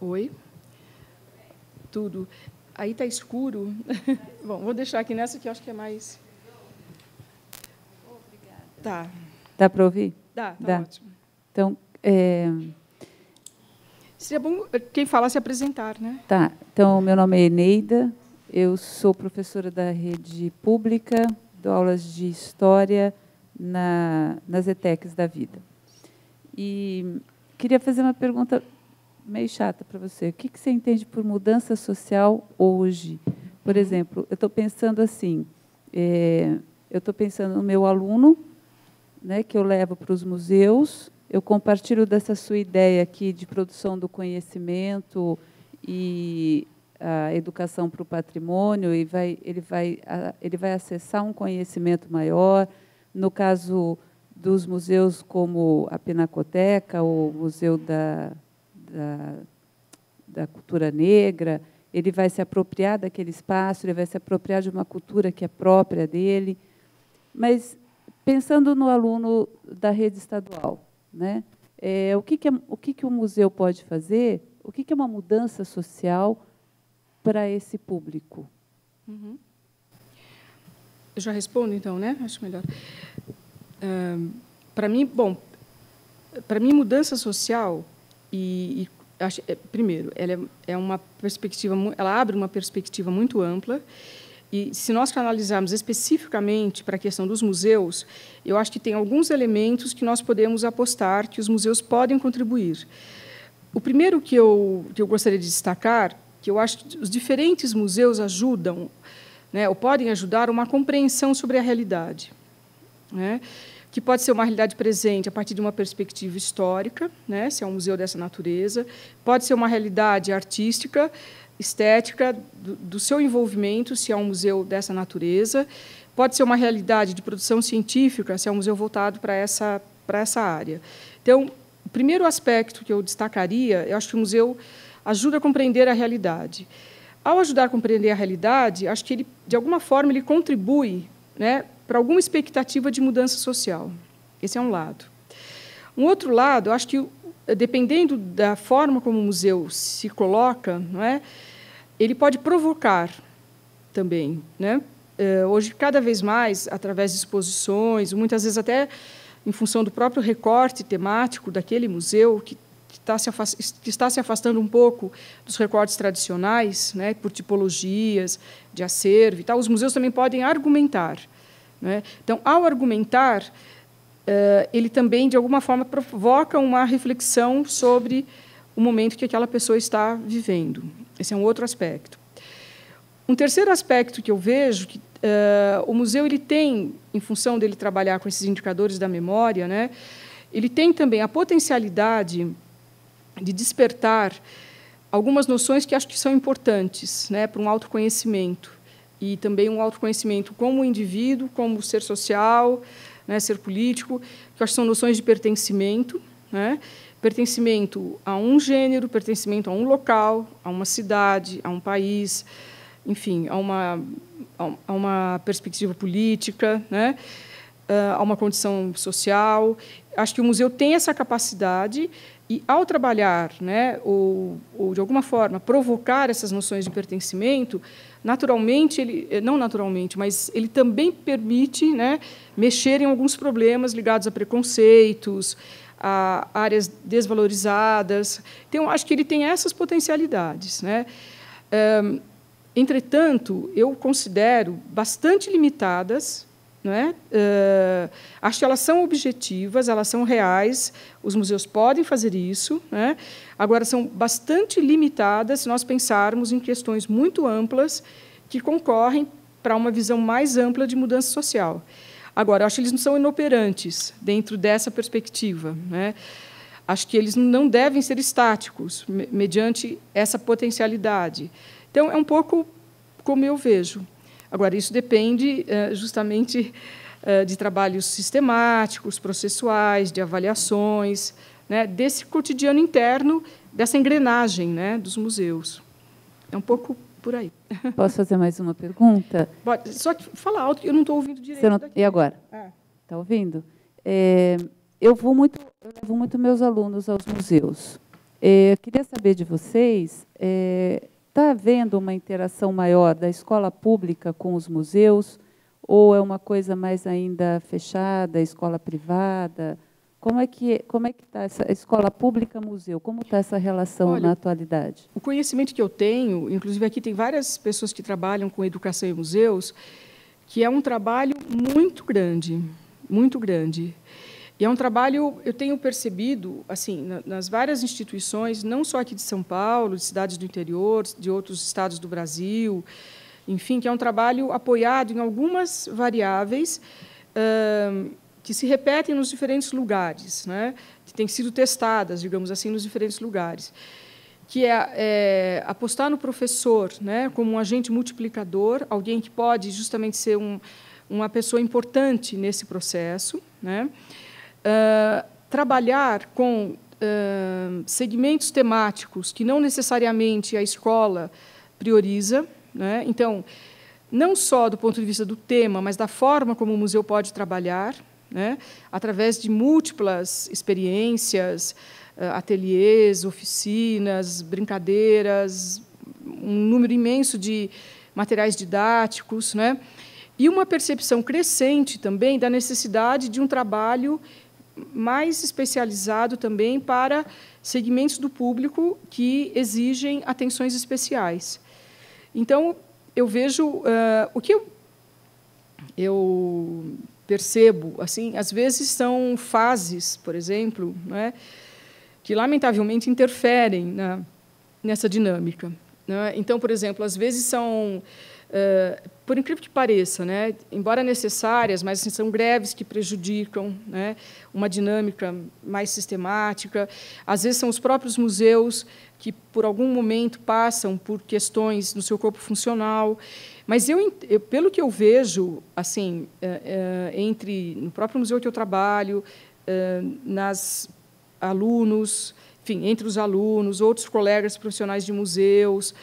S1: Oi? Tudo. Aí está escuro. Bom, vou deixar aqui nessa que eu acho que é mais... Obrigada. Tá.
S2: Dá para ouvir?
S1: Dá, tá ótimo.
S2: Então,
S1: seria bom quem falar se apresentar, né?
S2: Tá. Então, meu nome é Eneida, eu sou professora da rede pública, dou aulas de história nas ETECs da vida. E queria fazer uma pergunta meio chata para você. O que você entende por mudança social hoje? Por exemplo, eu estou pensando assim, eu estou pensando no meu aluno, né, que eu levo para os museus, eu compartilho dessa sua ideia aqui de produção do conhecimento e a educação para o patrimônio, e ele vai acessar um conhecimento maior. No caso dos museus como a Pinacoteca, o Museu da cultura negra, ele vai se apropriar daquele espaço, ele vai se apropriar de uma cultura que é própria dele. Mas, pensando no aluno da rede estadual, né, o que o museu pode fazer, o que é uma mudança social para esse público?
S1: Uhum. Eu já respondo, então, né? Acho melhor. Para mim, mudança social primeiro, ela abre uma perspectiva muito ampla, e, se nós analisarmos especificamente para a questão dos museus, eu acho que tem alguns elementos que nós podemos apostar que os museus podem contribuir. O primeiro que eu gostaria de destacar, que eu acho que os diferentes museus ajudam, né, ou podem ajudar uma compreensão sobre a realidade, né, que pode ser uma realidade presente a partir de uma perspectiva histórica, né, se é um museu dessa natureza, pode ser uma realidade artística, estética, do seu envolvimento, se é um museu dessa natureza, pode ser uma realidade de produção científica, se é um museu voltado para essa área. Então, o primeiro aspecto que eu destacaria, eu acho que o museu ajuda a compreender a realidade. Ao ajudar a compreender a realidade, acho que ele, de alguma forma, ele contribui, né, para alguma expectativa de mudança social. Esse é um lado. Um outro lado, eu acho que, dependendo da forma como o museu se coloca, não é, ele pode provocar também, né? Hoje, cada vez mais, através de exposições, muitas vezes até em função do próprio recorte temático daquele museu, que está se afastando um pouco dos recortes tradicionais, né, por tipologias de acervo e tal, os museus também podem argumentar, né? Então, ao argumentar, ele também, de alguma forma, provoca uma reflexão sobre o momento que aquela pessoa está vivendo. Esse é um outro aspecto. Um terceiro aspecto que eu vejo, que o museu ele tem, em função dele trabalhar com esses indicadores da memória, né, ele tem também a potencialidade de despertar algumas noções que acho que são importantes, né, para um autoconhecimento, e também um autoconhecimento como indivíduo, como ser social, né, ser político, que acho que são noções de pertencimento, né, pertencimento a um gênero, pertencimento a um local, a uma cidade, a um país, enfim, a uma perspectiva política, né? A uma condição social. Acho que o museu tem essa capacidade e, ao trabalhar, né, ou de alguma forma provocar essas noções de pertencimento, naturalmente, não naturalmente, mas ele também permite, né, mexer em alguns problemas ligados a preconceitos, a áreas desvalorizadas. Então, acho que ele tem essas potencialidades, né? Entretanto, eu considero bastante limitadas, não é? Acho que elas são objetivas, elas são reais, os museus podem fazer isso, né? Agora, são bastante limitadas se nós pensarmos em questões muito amplas que concorrem para uma visão mais ampla de mudança social. Agora, acho que eles não são inoperantes dentro dessa perspectiva, né? Acho que eles não devem ser estáticos, mediante essa potencialidade. Então, é um pouco como eu vejo. Agora, isso depende justamente de trabalhos sistemáticos, processuais, de avaliações, né, desse cotidiano interno, dessa engrenagem, né, dos museus. É um pouco por aí.
S2: Posso fazer mais uma pergunta?
S1: Pode, só que fala alto, que eu não estou ouvindo direito.
S2: E agora? Está ouvindo? Eu levo muito meus alunos aos museus. Eu queria saber de vocês, está havendo uma interação maior da escola pública com os museus, ou é uma coisa mais ainda fechada, escola privada? Como é que está essa escola pública-museu? Como está essa relação? Olha, na atualidade?
S1: O conhecimento que eu tenho, inclusive aqui tem várias pessoas que trabalham com educação em museus, que é um trabalho muito grande, muito grande. E é um trabalho, eu tenho percebido, assim, nas várias instituições, não só aqui de São Paulo, de cidades do interior, de outros estados do Brasil, enfim, que é um trabalho apoiado em algumas variáveis que se repetem nos diferentes lugares, né? Que têm sido testadas, digamos assim, nos diferentes lugares, que é apostar no professor, né, como um agente multiplicador, alguém que pode justamente ser uma pessoa importante nesse processo, né? Trabalhar com segmentos temáticos que não necessariamente a escola prioriza, né? Então, não só do ponto de vista do tema, mas da forma como o museu pode trabalhar, né? Através de múltiplas experiências, ateliês, oficinas, brincadeiras, um número imenso de materiais didáticos, né? E uma percepção crescente também da necessidade de um trabalho mais especializado também para segmentos do público que exigem atenções especiais. Então, eu vejo o que eu percebo, assim, às vezes são fases, por exemplo, né, que lamentavelmente interferem nessa dinâmica, né? Então, por exemplo, às vezes são, por incrível que pareça, né, embora necessárias, mas são greves que prejudicam, né, uma dinâmica mais sistemática. Às vezes são os próprios museus que, por algum momento, passam por questões no seu corpo funcional. Mas pelo que eu vejo, assim, no próprio museu que eu trabalho, alunos, enfim, entre os alunos, outros colegas profissionais de museus,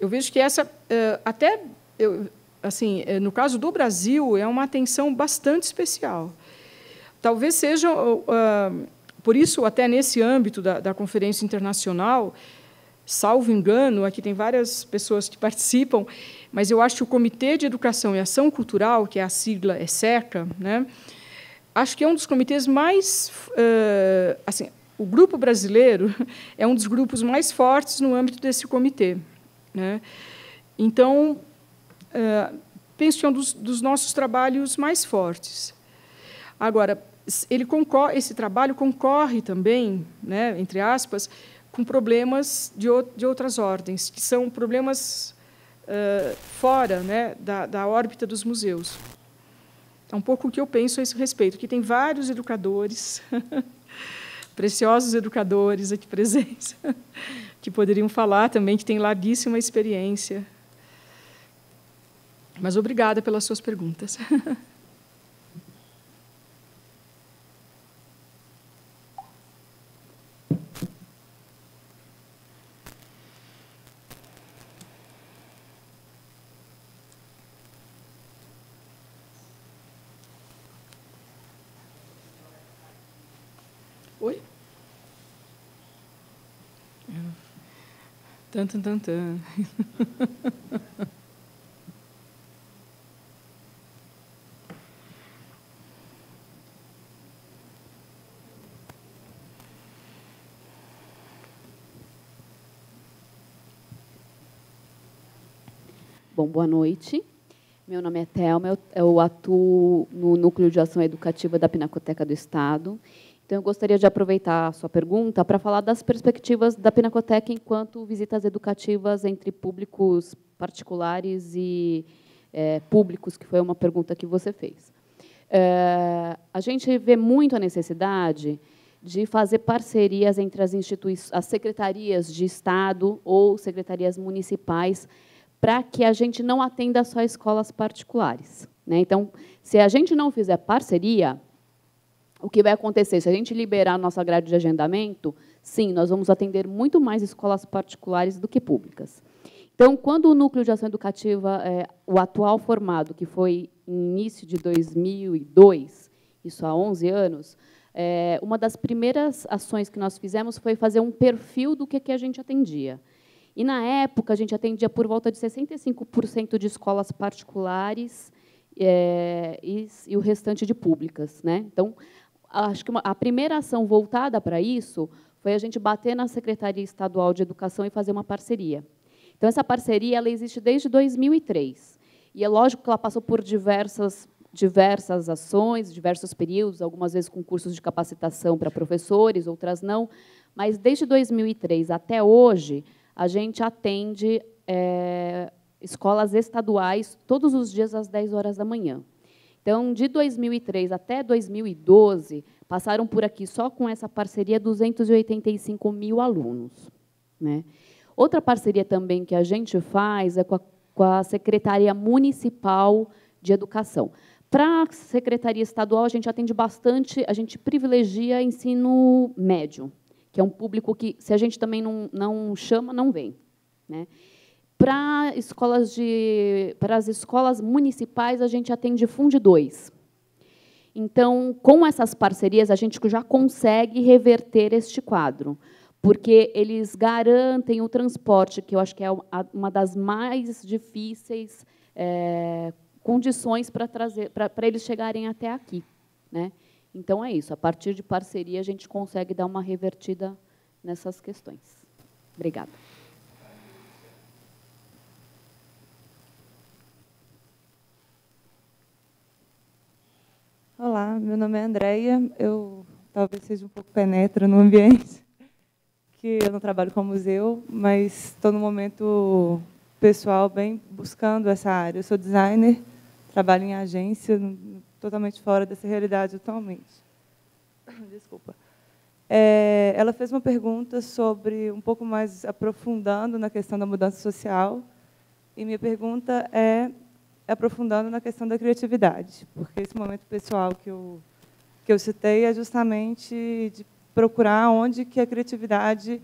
S1: eu vejo que essa, assim, no caso do Brasil, é uma atenção bastante especial. Talvez seja, por isso, até nesse âmbito da conferência internacional, salvo engano, aqui tem várias pessoas que participam, mas eu acho que o Comitê de Educação e Ação Cultural, que é a sigla ESECA, né, acho que é um dos comitês mais... assim, o grupo brasileiro é um dos grupos mais fortes no âmbito desse comitê, né? Então, penso que é um dos nossos trabalhos mais fortes. Agora, esse trabalho concorre também, né, entre aspas, com problemas de outras ordens, que são problemas fora, né, da órbita dos museus. É um pouco o que eu penso a esse respeito, que tem vários educadores, preciosos educadores aqui presentes, que poderiam falar também, que têm larguíssima experiência. Mas obrigada pelas suas perguntas. Oi? Tan, tan, tan, tan.
S3: Bom, boa noite. Meu nome é Thelma, eu atuo no Núcleo de Ação Educativa da Pinacoteca do Estado. Então, eu gostaria de aproveitar a sua pergunta para falar das perspectivas da Pinacoteca enquanto visitas educativas entre públicos particulares e públicos, que foi uma pergunta que você fez. A gente vê muito a necessidade de fazer parcerias entre as secretarias de Estado ou secretarias municipais para que a gente não atenda só escolas particulares, né? Então, se a gente não fizer parceria, o que vai acontecer? Se a gente liberar a nossa grade de agendamento, sim, nós vamos atender muito mais escolas particulares do que públicas. Então, quando o Núcleo de Ação Educativa, o atual formado, que foi em início de 2002, isso há 11 anos, uma das primeiras ações que nós fizemos foi fazer um perfil do que a gente atendia. E, na época, a gente atendia por volta de 65% de escolas particulares e o restante de públicas, né? Então, acho que a primeira ação voltada para isso foi a gente bater na Secretaria Estadual de Educação e fazer uma parceria. Então, essa parceria ela existe desde 2003. E é lógico que ela passou por diversas ações, diversos períodos, algumas vezes com cursos de capacitação para professores, outras não. Mas, desde 2003 até hoje, a gente atende escolas estaduais todos os dias às 10 horas da manhã. Então, de 2003 até 2012, passaram por aqui, só com essa parceria, 285 mil alunos, né? Outra parceria também que a gente faz é com a Secretaria Municipal de Educação. Para a Secretaria Estadual, a gente atende bastante, a gente privilegia ensino médio, que é um público que, se a gente também não chama, não vem, né? Para as escolas municipais, a gente atende Fund 2. Então, com essas parcerias, a gente já consegue reverter este quadro, porque eles garantem o transporte, que eu acho que é uma das mais difíceis condições para eles chegarem até aqui, né? Então, é isso. A partir de parceria, a gente consegue dar uma revertida nessas questões. Obrigada.
S4: Olá, meu nome é Andréia. Eu talvez seja um pouco penetra no ambiente, que eu não trabalho com museu, mas estou no momento pessoal bem buscando essa área. Eu sou designer, trabalho em agência, totalmente fora dessa realidade atualmente. Desculpa. Ela fez uma pergunta sobre, um pouco mais aprofundando na questão da mudança social, e minha pergunta é aprofundando na questão da criatividade, porque esse momento pessoal que eu citei é justamente de procurar onde que a criatividade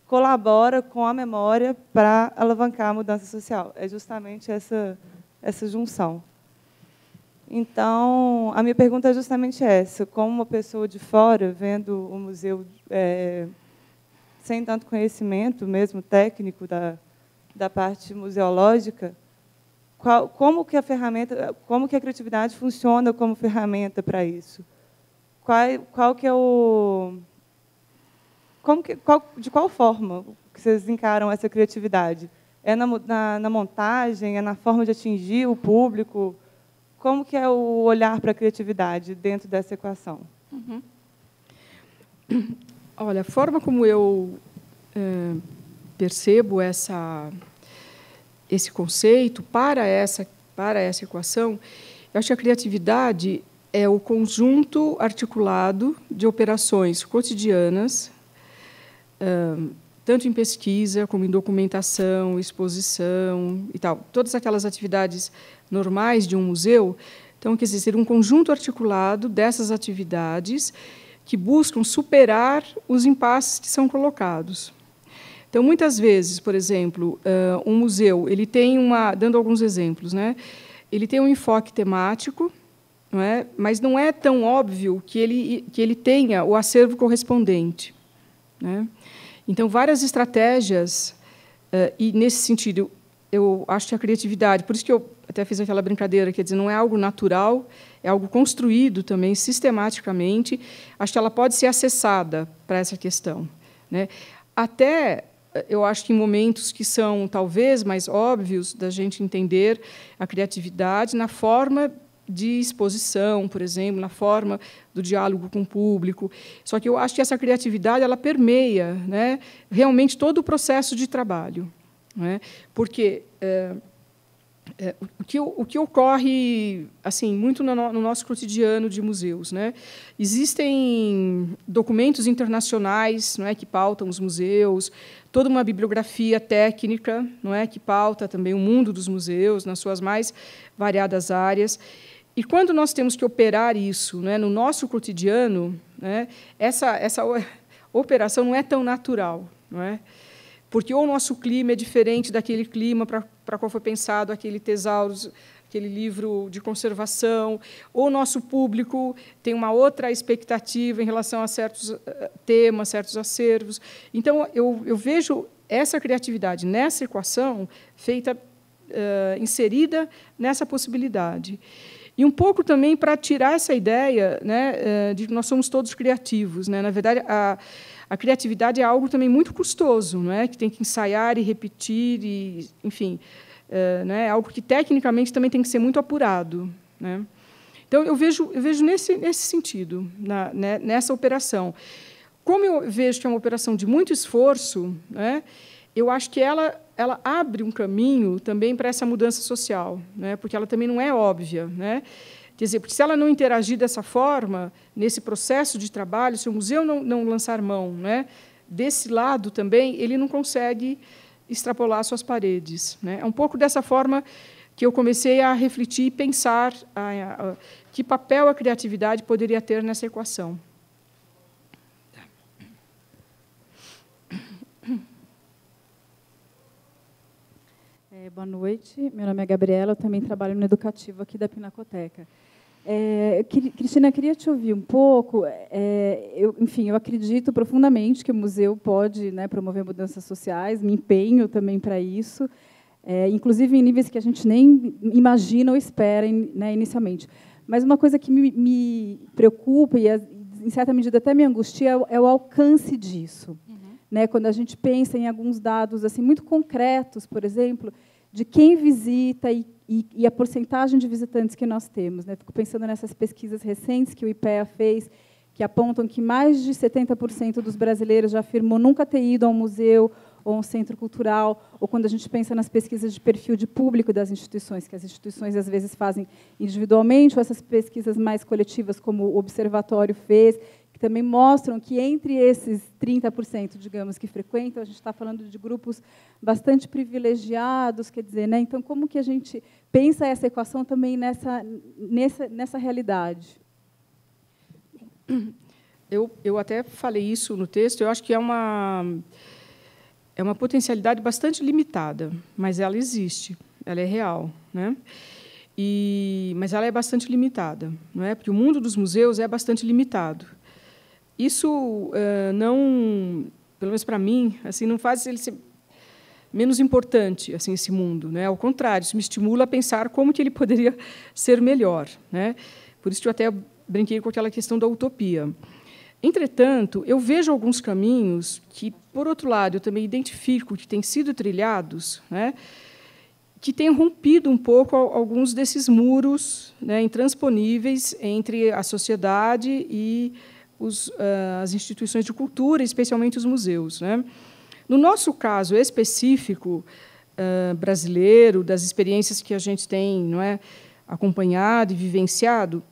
S4: colabora com a memória para alavancar a mudança social. É justamente essa junção. Então, a minha pergunta é justamente essa. Como uma pessoa de fora, vendo o museu sem tanto conhecimento mesmo técnico da parte museológica, como que a criatividade funciona como ferramenta para isso? De qual forma que vocês encaram essa criatividade? É na montagem? É na forma de atingir o público? Como que é o olhar para a criatividade dentro dessa equação?
S1: Uhum. Olha, a forma como eu percebo esse conceito para essa equação, eu acho que a criatividade é o conjunto articulado de operações cotidianas, tanto em pesquisa como em documentação, exposição e tal. Todas aquelas atividades normais de um museu, então, quer dizer, um conjunto articulado dessas atividades que buscam superar os impasses que são colocados. Então, muitas vezes, por exemplo, um museu, ele tem dando alguns exemplos, né? Ele tem um enfoque temático, não é? Mas não é tão óbvio que ele tenha o acervo correspondente, né? Então, várias estratégias, e, nesse sentido, eu acho que a criatividade, por isso que eu até fiz aquela brincadeira, quer dizer, não é algo natural, é algo construído também, sistematicamente, acho que ela pode ser acessada para essa questão, né? Até, eu acho que em momentos que são, talvez, mais óbvios da gente entender a criatividade na forma de exposição, por exemplo, na forma do diálogo com o público. Só que eu acho que essa criatividade ela permeia, né, realmente todo o processo de trabalho, né? Porque o que ocorre assim muito no nosso cotidiano de museus, né? Existem documentos internacionais, não é, que pautam os museus, toda uma bibliografia técnica, não é, que pauta também o mundo dos museus nas suas mais variadas áreas. E quando nós temos que operar isso, né, no nosso cotidiano, né, essa operação não é tão natural, não é? Porque ou o nosso clima é diferente daquele clima para qual foi pensado aquele Tesaurus, aquele livro de conservação, ou o nosso público tem uma outra expectativa em relação a certos temas, certos acervos. Então, eu vejo essa criatividade nessa equação feita, inserida nessa possibilidade. E um pouco também para tirar essa ideia, né, de que nós somos todos criativos, né? Na verdade, a criatividade é algo também muito custoso, não é? Que tem que ensaiar e repetir, e, enfim, né, é algo que tecnicamente também tem que ser muito apurado, né? Então eu vejo nesse sentido, nessa operação. Como eu vejo que é uma operação de muito esforço, né, eu acho que ela abre um caminho também para essa mudança social, né, porque ela também não é óbvia, né? Quer dizer, porque se ela não interagir dessa forma, nesse processo de trabalho, se o museu não lançar mão, né, desse lado também, ele não consegue extrapolar suas paredes, né? É um pouco dessa forma que eu comecei a refletir e pensar que papel a criatividade poderia ter nessa equação.
S5: Boa noite, meu nome é Gabriela, eu também trabalho no educativo aqui da Pinacoteca. Cristina, queria te ouvir um pouco. Eu acredito profundamente que o museu pode, né, promover mudanças sociais, me empenho também para isso, inclusive em níveis que a gente nem imagina ou espera, né, inicialmente. Mas uma coisa que me preocupa e, em certa medida, até me angustia é o alcance disso. Né, quando a gente pensa em alguns dados assim, muito concretos, por exemplo, de quem visita e a porcentagem de visitantes que nós temos, né? Fico pensando nessas pesquisas recentes que o IPEA fez, que apontam que mais de 70% dos brasileiros já afirmou nunca ter ido a um museu ou a um centro cultural, ou quando a gente pensa nas pesquisas de perfil de público das instituições, que as instituições, às vezes, fazem individualmente, ou essas pesquisas mais coletivas, como o Observatório fez, que também mostram que, entre esses 30%, digamos, que frequentam, a gente está falando de grupos bastante privilegiados, quer dizer, né? Então, como que a gente pensa essa equação também nessa realidade?
S1: Eu até falei isso no texto, eu acho que é uma potencialidade bastante limitada, mas ela existe, ela é real, né? Mas ela é bastante limitada, não é? Porque o mundo dos museus é bastante limitado. Isso não, pelo menos para mim, assim, não faz ele ser menos importante, assim, esse mundo, né? Ao contrário, isso me estimula a pensar como que ele poderia ser melhor, né? Por isso que eu até brinquei com aquela questão da utopia. Entretanto, eu vejo alguns caminhos que, por outro lado, eu também identifico que têm sido trilhados, né, que têm rompido um pouco alguns desses muros, né, intransponíveis entre a sociedade e as instituições de cultura, especialmente os museus, né. No nosso caso específico brasileiro, das experiências que a gente tem, não é, acompanhado e vivenciado,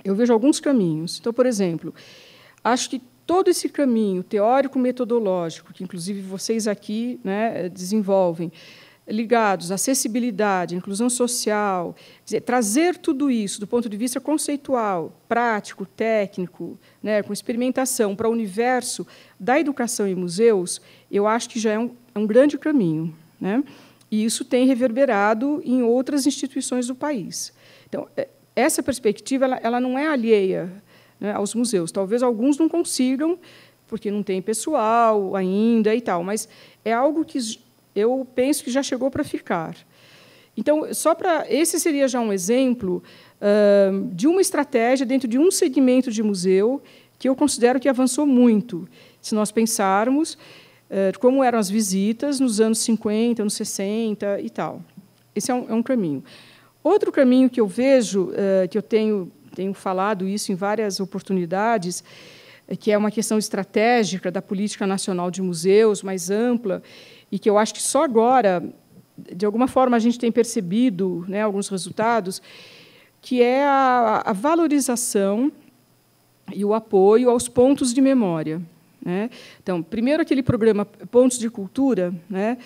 S1: eu vejo alguns caminhos. Então, por exemplo, acho que todo esse caminho teórico-metodológico, que, inclusive, vocês aqui, né, desenvolvem, ligados à acessibilidade, à inclusão social, dizer, trazer tudo isso do ponto de vista conceitual, prático, técnico, né, com experimentação para o universo da educação em museus, eu acho que já é um grande caminho, né? E isso tem reverberado em outras instituições do país. Então, essa perspectiva ela não é alheia, né, aos museus. Talvez alguns não consigam, porque não tem pessoal ainda e tal, mas é algo que eu penso que já chegou para ficar. Então, esse seria já um exemplo de uma estratégia dentro de um segmento de museu que eu considero que avançou muito, se nós pensarmos como eram as visitas nos anos 50, anos 60 e tal. Esse é um caminho. Outro caminho que eu vejo, que eu tenho falado isso em várias oportunidades, que é uma questão estratégica da política nacional de museus, mais ampla, e que eu acho que só agora, de alguma forma, a gente tem percebido, né, alguns resultados, que é a valorização e o apoio aos pontos de memória, né? Então, primeiro, aquele programa Pontos de Cultura, né,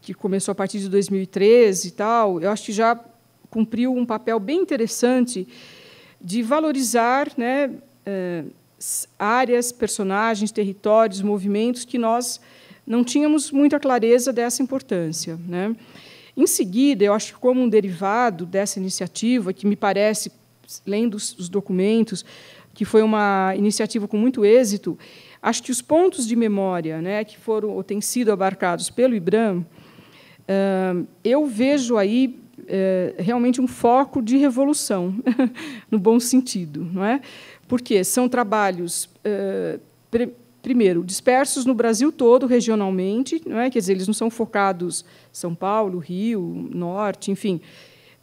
S1: que começou a partir de 2013 e tal, eu acho que já cumpriu um papel bem interessante de valorizar, né, áreas, personagens, territórios, movimentos que nós não tínhamos muita clareza dessa importância, né? Em seguida, eu acho que, como um derivado dessa iniciativa, que me parece, lendo os documentos, que foi uma iniciativa com muito êxito, acho que os pontos de memória, né, que foram ou têm sido abarcados pelo IBRAM, eu vejo aí realmente um foco de revolução, no bom sentido, não é? Porque são trabalhos, primeiro, dispersos no Brasil todo, regionalmente, não é? Quer dizer, eles não são focados em São Paulo, Rio, Norte, enfim,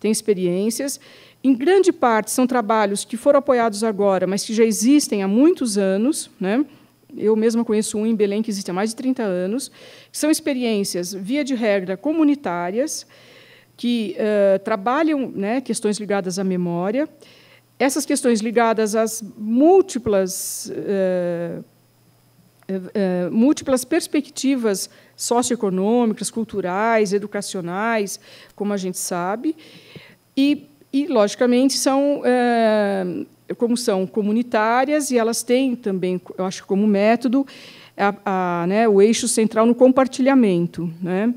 S1: têm experiências. Em grande parte, são trabalhos que foram apoiados agora, mas que já existem há muitos anos, né? Eu mesma conheço um em Belém que existe há mais de 30 anos, que são experiências, via de regra, comunitárias, que trabalham, né, questões ligadas à memória. Essas questões ligadas às múltiplas perspectivas socioeconômicas, culturais, educacionais, como a gente sabe, e logicamente, como são comunitárias, e elas têm também, eu acho, como método, né, o eixo central no compartilhamento, né?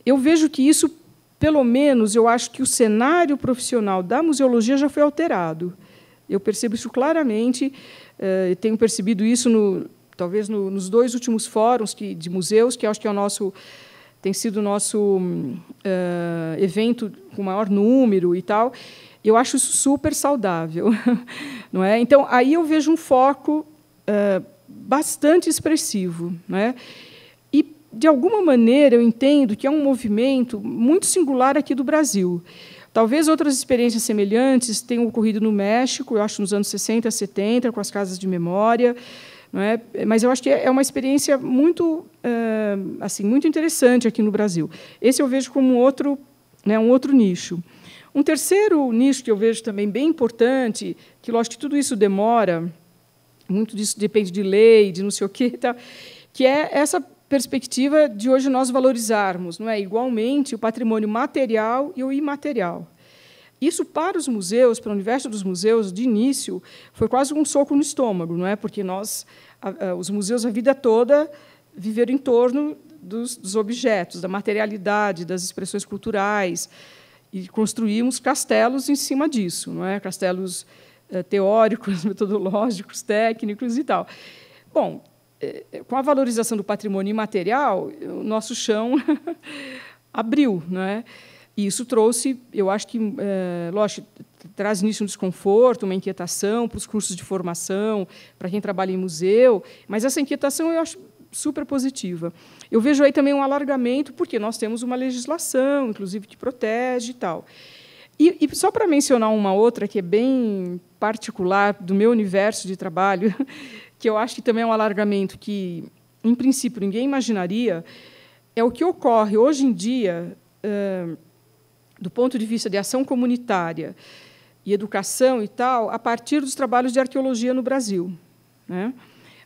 S1: Eu vejo que isso, pelo menos, eu acho que o cenário profissional da museologia já foi alterado. Eu percebo isso claramente, tenho percebido isso, talvez, nos 2 últimos fóruns de museus, que eu acho que tem sido o nosso evento com maior número e tal. Eu acho isso super saudável, não é? Então, aí eu vejo um foco bastante expressivo, não é? E, de alguma maneira, eu entendo que é um movimento muito singular aqui do Brasil. Talvez outras experiências semelhantes tenham ocorrido no México, eu acho, nos anos 60, 70, com as casas de memória, não é? Mas eu acho que é uma experiência muito, assim, muito interessante aqui no Brasil. Esse eu vejo como um outro nicho. Um terceiro nicho que eu vejo também bem importante, que, lógico, que tudo isso demora, muito disso depende de lei, de não sei o quê, tá? Que é essa perspectiva de hoje nós valorizarmos, não é, igualmente o patrimônio material e o imaterial. Isso, para os museus, para o universo dos museus, de início, foi quase um soco no estômago, não é? Porque os museus, a vida toda, viveram em torno dos objetos, da materialidade, das expressões culturais, e construímos castelos em cima disso, não é? Castelos teóricos, metodológicos, técnicos e tal. Bom, com a valorização do patrimônio imaterial, o nosso chão abriu, não é? E isso trouxe, eu acho que, lógico, traz nisso um desconforto, uma inquietação para os cursos de formação, para quem trabalha em museu, mas essa inquietação eu acho super positiva. Eu vejo aí também um alargamento, porque nós temos uma legislação, inclusive, que protege e tal. E só para mencionar uma outra, que é bem particular do meu universo de trabalho, que eu acho que também é um alargamento que, em princípio, ninguém imaginaria, é o que ocorre hoje em dia, do ponto de vista de ação comunitária e educação e tal, a partir dos trabalhos de arqueologia no Brasil, né?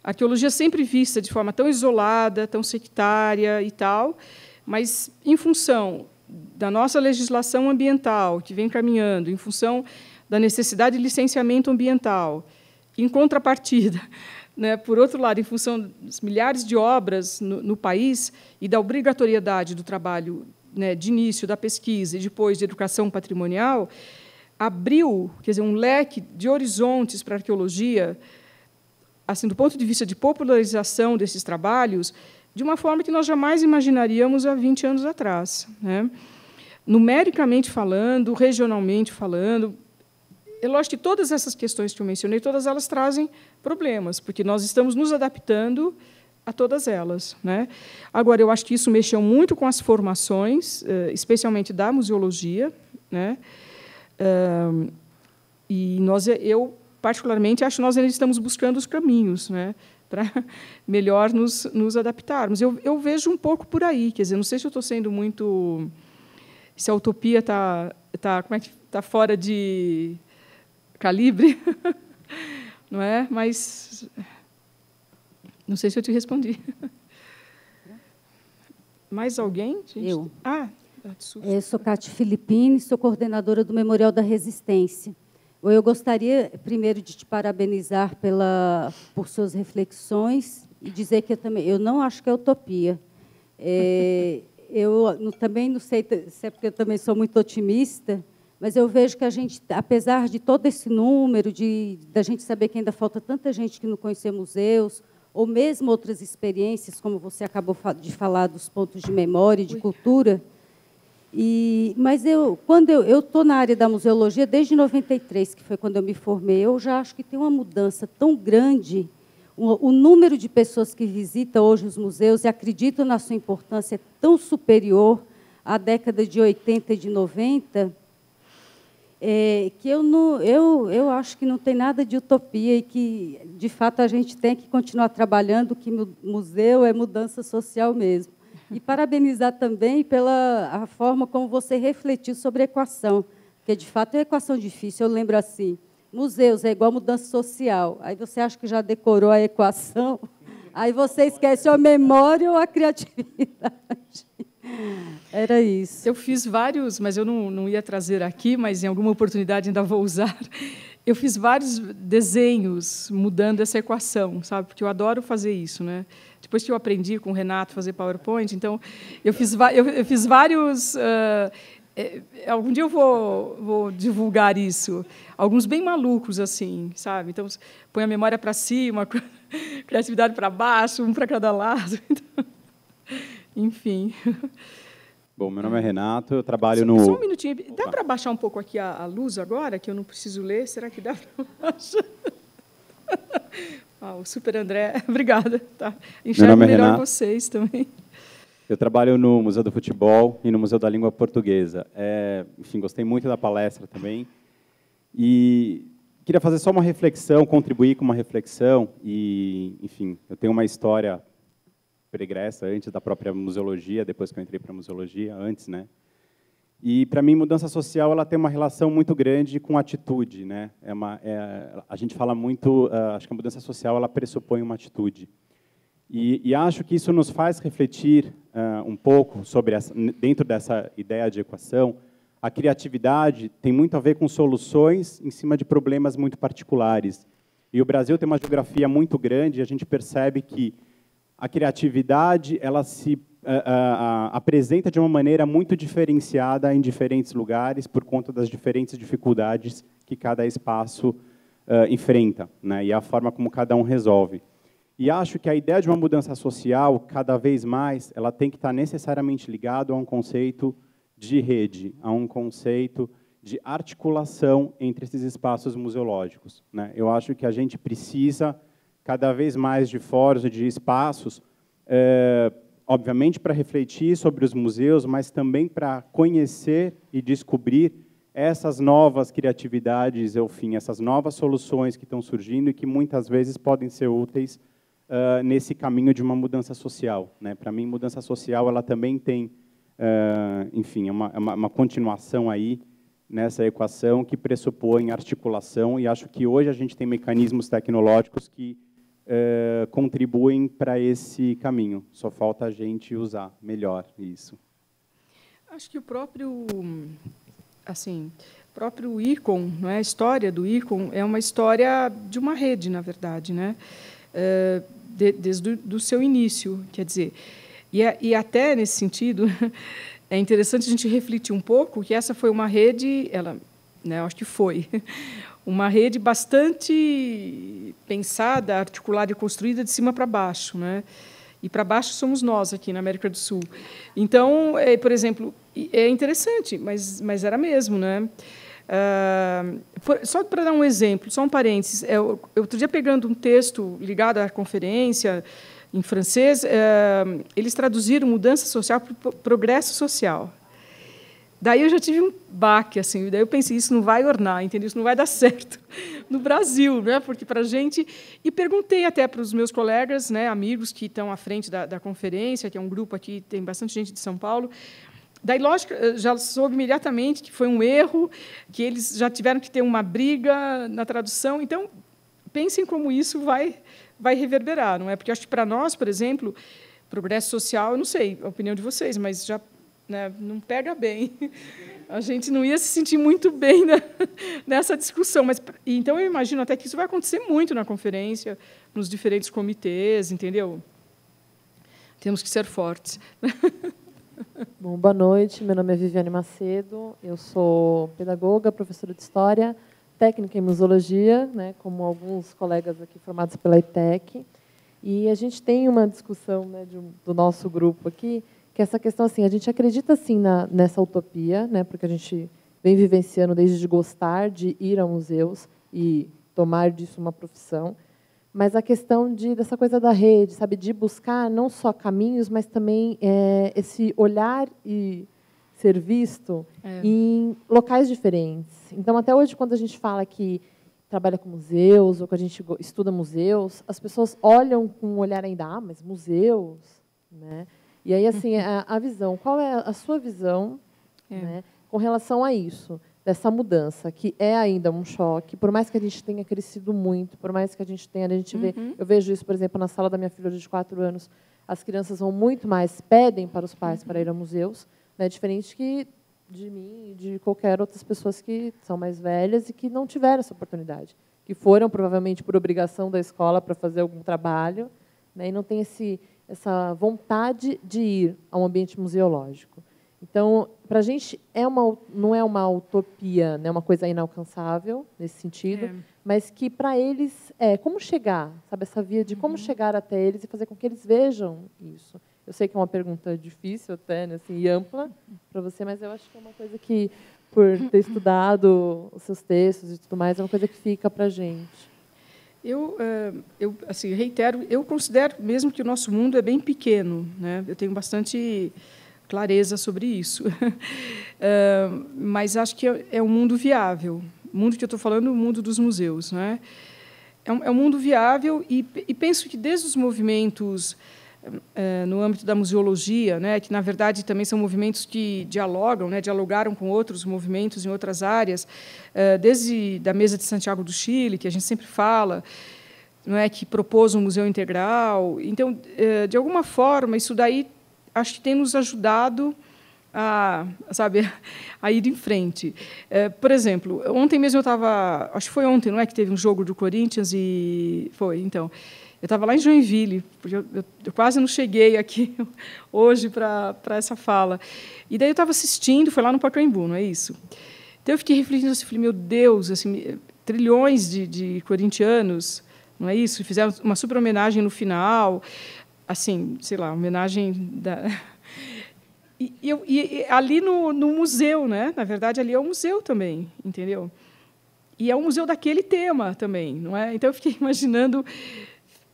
S1: A arqueologia sempre vista de forma tão isolada, tão sectária e tal, mas, em função da nossa legislação ambiental, que vem caminhando, em função da necessidade de licenciamento ambiental, em contrapartida, né, por outro lado, em função das milhares de obras no país e da obrigatoriedade do trabalho né, de início da pesquisa e depois de educação patrimonial, abriu, quer dizer, um leque de horizontes para a arqueologia, assim, do ponto de vista de popularização desses trabalhos, de uma forma que nós jamais imaginaríamos há 20 anos atrás, né? Numericamente falando, regionalmente falando. É lógico que todas essas questões que eu mencionei, todas elas trazem problemas, porque nós estamos nos adaptando a todas elas, né? Agora, eu acho que isso mexeu muito com as formações, especialmente da museologia, né? E eu, particularmente, acho que nós ainda estamos buscando os caminhos, né, para melhor nos adaptarmos. Eu vejo um pouco por aí, quer dizer, não sei se eu estou sendo muito... Se a utopia está fora de calibre, não é? Mas não sei se eu te respondi. Mais alguém? Gente?
S6: Eu.
S1: Eu
S6: sou Cátia Filippini, sou coordenadora do Memorial da Resistência. Eu gostaria, primeiro, de te parabenizar por suas reflexões e dizer que eu não acho que é utopia. Eu também não sei se é porque eu também sou muito otimista, mas eu vejo que a gente, apesar de todo esse número, da gente saber que ainda falta tanta gente que não conhece museus, ou mesmo outras experiências, como você acabou de falar, dos pontos de memória e de cultura. Mas quando eu estou na área da museologia desde 93, que foi quando eu me formei, eu já acho que tem uma mudança tão grande. O número de pessoas que visitam hoje os museus e acreditam na sua importância é tão superior à década de 80 e de 90, que eu acho que não tem nada de utopia e que, de fato, a gente tem que continuar trabalhando, que museu é mudança social mesmo. E parabenizar também pela forma como você refletiu sobre a equação, porque, de fato, é uma equação difícil. Eu lembro assim, museus é igual mudança social. Aí você acha que já decorou a equação, aí você esquece a memória ou a criatividade. Era isso.
S1: Eu fiz vários, mas eu não ia trazer aqui, mas em alguma oportunidade ainda vou usar. Eu fiz vários desenhos mudando essa equação, sabe? Porque eu adoro fazer isso, né? Depois que eu aprendi com o Renato a fazer PowerPoint, então eu fiz vários. Algum dia eu vou divulgar isso. Alguns bem malucos, assim, sabe? Então, põe a memória para cima, criatividade para baixo, um para cada lado. Então, enfim.
S7: Bom, meu nome é Renato, eu trabalho no...
S1: Só um minutinho. Dá para baixar um pouco aqui a luz agora, que eu não preciso ler? Será que dá para baixar? O Super André, obrigada. Tá. Enxergo melhor Renato. Vocês também.
S7: Eu trabalho no Museu do Futebol e no Museu da Língua Portuguesa. Enfim, gostei muito da palestra também. E queria fazer só uma reflexão, contribuir com uma reflexão. E, enfim, eu tenho uma história pregressa antes da própria museologia, depois que eu entrei para a museologia, antes, né? E, para mim, mudança social ela tem uma relação muito grande com atitude, né? A gente fala muito, acho que a mudança social ela pressupõe uma atitude. E acho que isso nos faz refletir um pouco sobre dentro dessa ideia de equação. A criatividade tem muito a ver com soluções em cima de problemas muito particulares. E o Brasil tem uma geografia muito grande e a gente percebe que a criatividade ela se apresenta de uma maneira muito diferenciada em diferentes lugares por conta das diferentes dificuldades que cada espaço enfrenta, né? E a forma como cada um resolve. E acho que a ideia de uma mudança social, cada vez mais, ela tem que estar necessariamente ligada a um conceito de rede, a um conceito de articulação entre esses espaços museológicos, né? Eu acho que a gente precisa cada vez mais de fóruns e de espaços, obviamente para refletir sobre os museus, mas também para conhecer e descobrir essas novas criatividades, enfim, essas novas soluções que estão surgindo e que muitas vezes podem ser úteis nesse caminho de uma mudança social, né? Para mim, mudança social ela também tem, enfim, uma continuação aí nessa equação que pressupõe articulação, e acho que hoje a gente tem mecanismos tecnológicos que contribuem para esse caminho. Só falta a gente usar melhor isso.
S1: Acho que o próprio IRCOM, não é? A história do IRCOM é uma história de uma rede, na verdade, né? Desde o seu início, quer dizer. E até nesse sentido, é interessante a gente refletir um pouco que essa foi uma rede, eu acho que foi uma rede bastante pensada, articulada e construída de cima para baixo, né? E para baixo somos nós aqui na América do Sul. Então, por exemplo, é interessante, mas era mesmo, né? Só para dar um exemplo, só um parênteses, eu outro dia pegando um texto ligado à conferência em francês, eles traduziram mudança social para progresso social. Daí eu já tive um baque, assim, daí eu pensei, isso não vai ornar, entendeu? Isso não vai dar certo no Brasil, né? Porque para a gente... E perguntei até para os meus colegas, né, amigos que estão à frente da conferência, que é um grupo aqui, tem bastante gente de São Paulo. Daí, lógico, já soube imediatamente que foi um erro, que eles já tiveram que ter uma briga na tradução. Então, pensem como isso vai reverberar, não é? Porque acho que para nós, por exemplo, progresso social, eu não sei a opinião de vocês, mas já, né, não pega bem. A gente não ia se sentir muito bem, né, nessa discussão. Então, eu imagino até que isso vai acontecer muito na conferência, nos diferentes comitês, entendeu? Temos que ser fortes.
S8: Bom, boa noite. Meu nome é Viviane Macedo. Eu sou pedagoga, professora de História, técnica em Museologia, né, como alguns colegas aqui formados pela ETEC. E a gente tem uma discussão, né, do nosso grupo aqui, que é essa questão, assim, a gente acredita, sim, nessa utopia, né, porque a gente vem vivenciando desde de gostar de ir a museus e tomar disso uma profissão, mas a questão dessa coisa da rede, sabe, de buscar não só caminhos, mas também esse olhar e ser visto em locais diferentes. Então, até hoje, quando a gente fala que trabalha com museus, ou que a gente estuda museus, as pessoas olham com um olhar ainda, mas museus, né? E aí, assim, a visão, qual é a sua visão, né, com relação a isso, dessa mudança, que é ainda um choque, por mais que a gente tenha crescido muito, por mais que a gente vê, eu vejo isso, por exemplo, na sala da minha filha de 4 anos, as crianças vão muito mais, pedem para os pais para ir a museus, né, diferente que de mim e de qualquer outras pessoas que são mais velhas e que não tiveram essa oportunidade, que foram, provavelmente, por obrigação da escola para fazer algum trabalho, né, e não tem essa vontade de ir a um ambiente museológico. Então, para a gente, não é uma utopia, né, uma coisa inalcançável, nesse sentido, mas que, para eles, como chegar, sabe, essa via de como chegar até eles e fazer com que eles vejam isso. Eu sei que é uma pergunta difícil até, né, assim, e ampla para você, mas eu acho que é uma coisa que, por ter estudado os seus textos e tudo mais, é uma coisa que fica para a gente.
S1: Eu assim, reitero, eu considero mesmo que o nosso mundo é bem pequeno, né? Eu tenho bastante clareza sobre isso. Mas acho que é um mundo viável. O mundo que eu estou falando é o mundo dos museus, né? É um mundo viável e penso que desde os movimentos no âmbito da museologia, né, que, na verdade, também são movimentos que dialogam, né, dialogaram com outros movimentos em outras áreas, desde da Mesa de Santiago do Chile, que a gente sempre fala, não é, que propôs um museu integral. Então, de alguma forma, isso daí acho que tem nos ajudado a ir em frente. Por exemplo, ontem mesmo eu estava, acho que foi ontem, não é, que teve um jogo do Corinthians e foi, então, eu estava lá em Joinville, porque eu quase não cheguei aqui hoje para essa fala. E daí eu estava assistindo, foi lá no Pacaembu, não é isso? Então eu fiquei refletindo assim, falei, meu Deus, assim, trilhões de corintianos, não é isso? Fizeram uma super homenagem no final, assim, sei lá, homenagem da... E ali no museu, né? Na verdade, ali é um museu também, entendeu? E é um museu daquele tema também, não é? Então eu fiquei imaginando,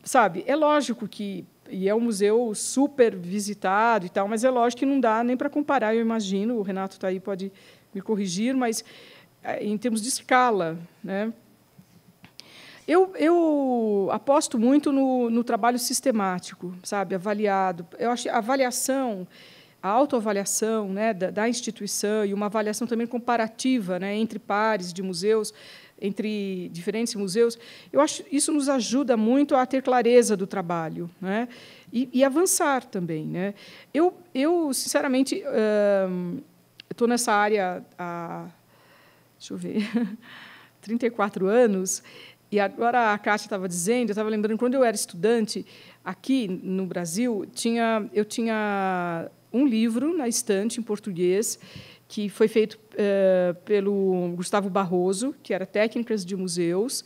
S1: sabe? É lógico que é um museu super visitado e tal, mas é lógico que não dá nem para comparar. Eu imagino, o Renato está aí, pode me corrigir, mas em termos de escala, né? Eu aposto muito no trabalho sistemático, sabe? Avaliado. Eu acho que a avaliação, a autoavaliação, né, da instituição e uma avaliação também comparativa, né, entre pares de museus, entre diferentes museus, eu acho que isso nos ajuda muito a ter clareza do trabalho, né, e avançar também, né. Eu sinceramente, estou nessa área há, deixa eu ver, 34 anos, e agora a Kátia estava dizendo, eu estava lembrando, quando eu era estudante, aqui no Brasil, eu tinha um livro na estante em português, que foi feito pelo Gustavo Barroso, que era Técnicas de Museus.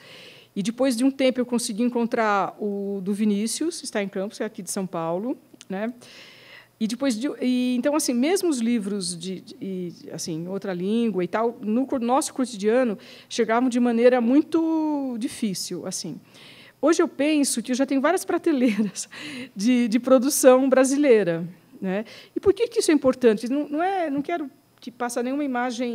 S1: E, depois de um tempo, eu consegui encontrar o do Vinícius, está em Campos, é aqui de São Paulo, né? E depois então, assim, mesmo os livros assim, outra língua e tal, no nosso cotidiano, chegavam de maneira muito difícil, assim. Hoje eu penso que eu já tenho várias prateleiras de produção brasileira, né? E por que isso é importante? Não quero que passe nenhuma imagem,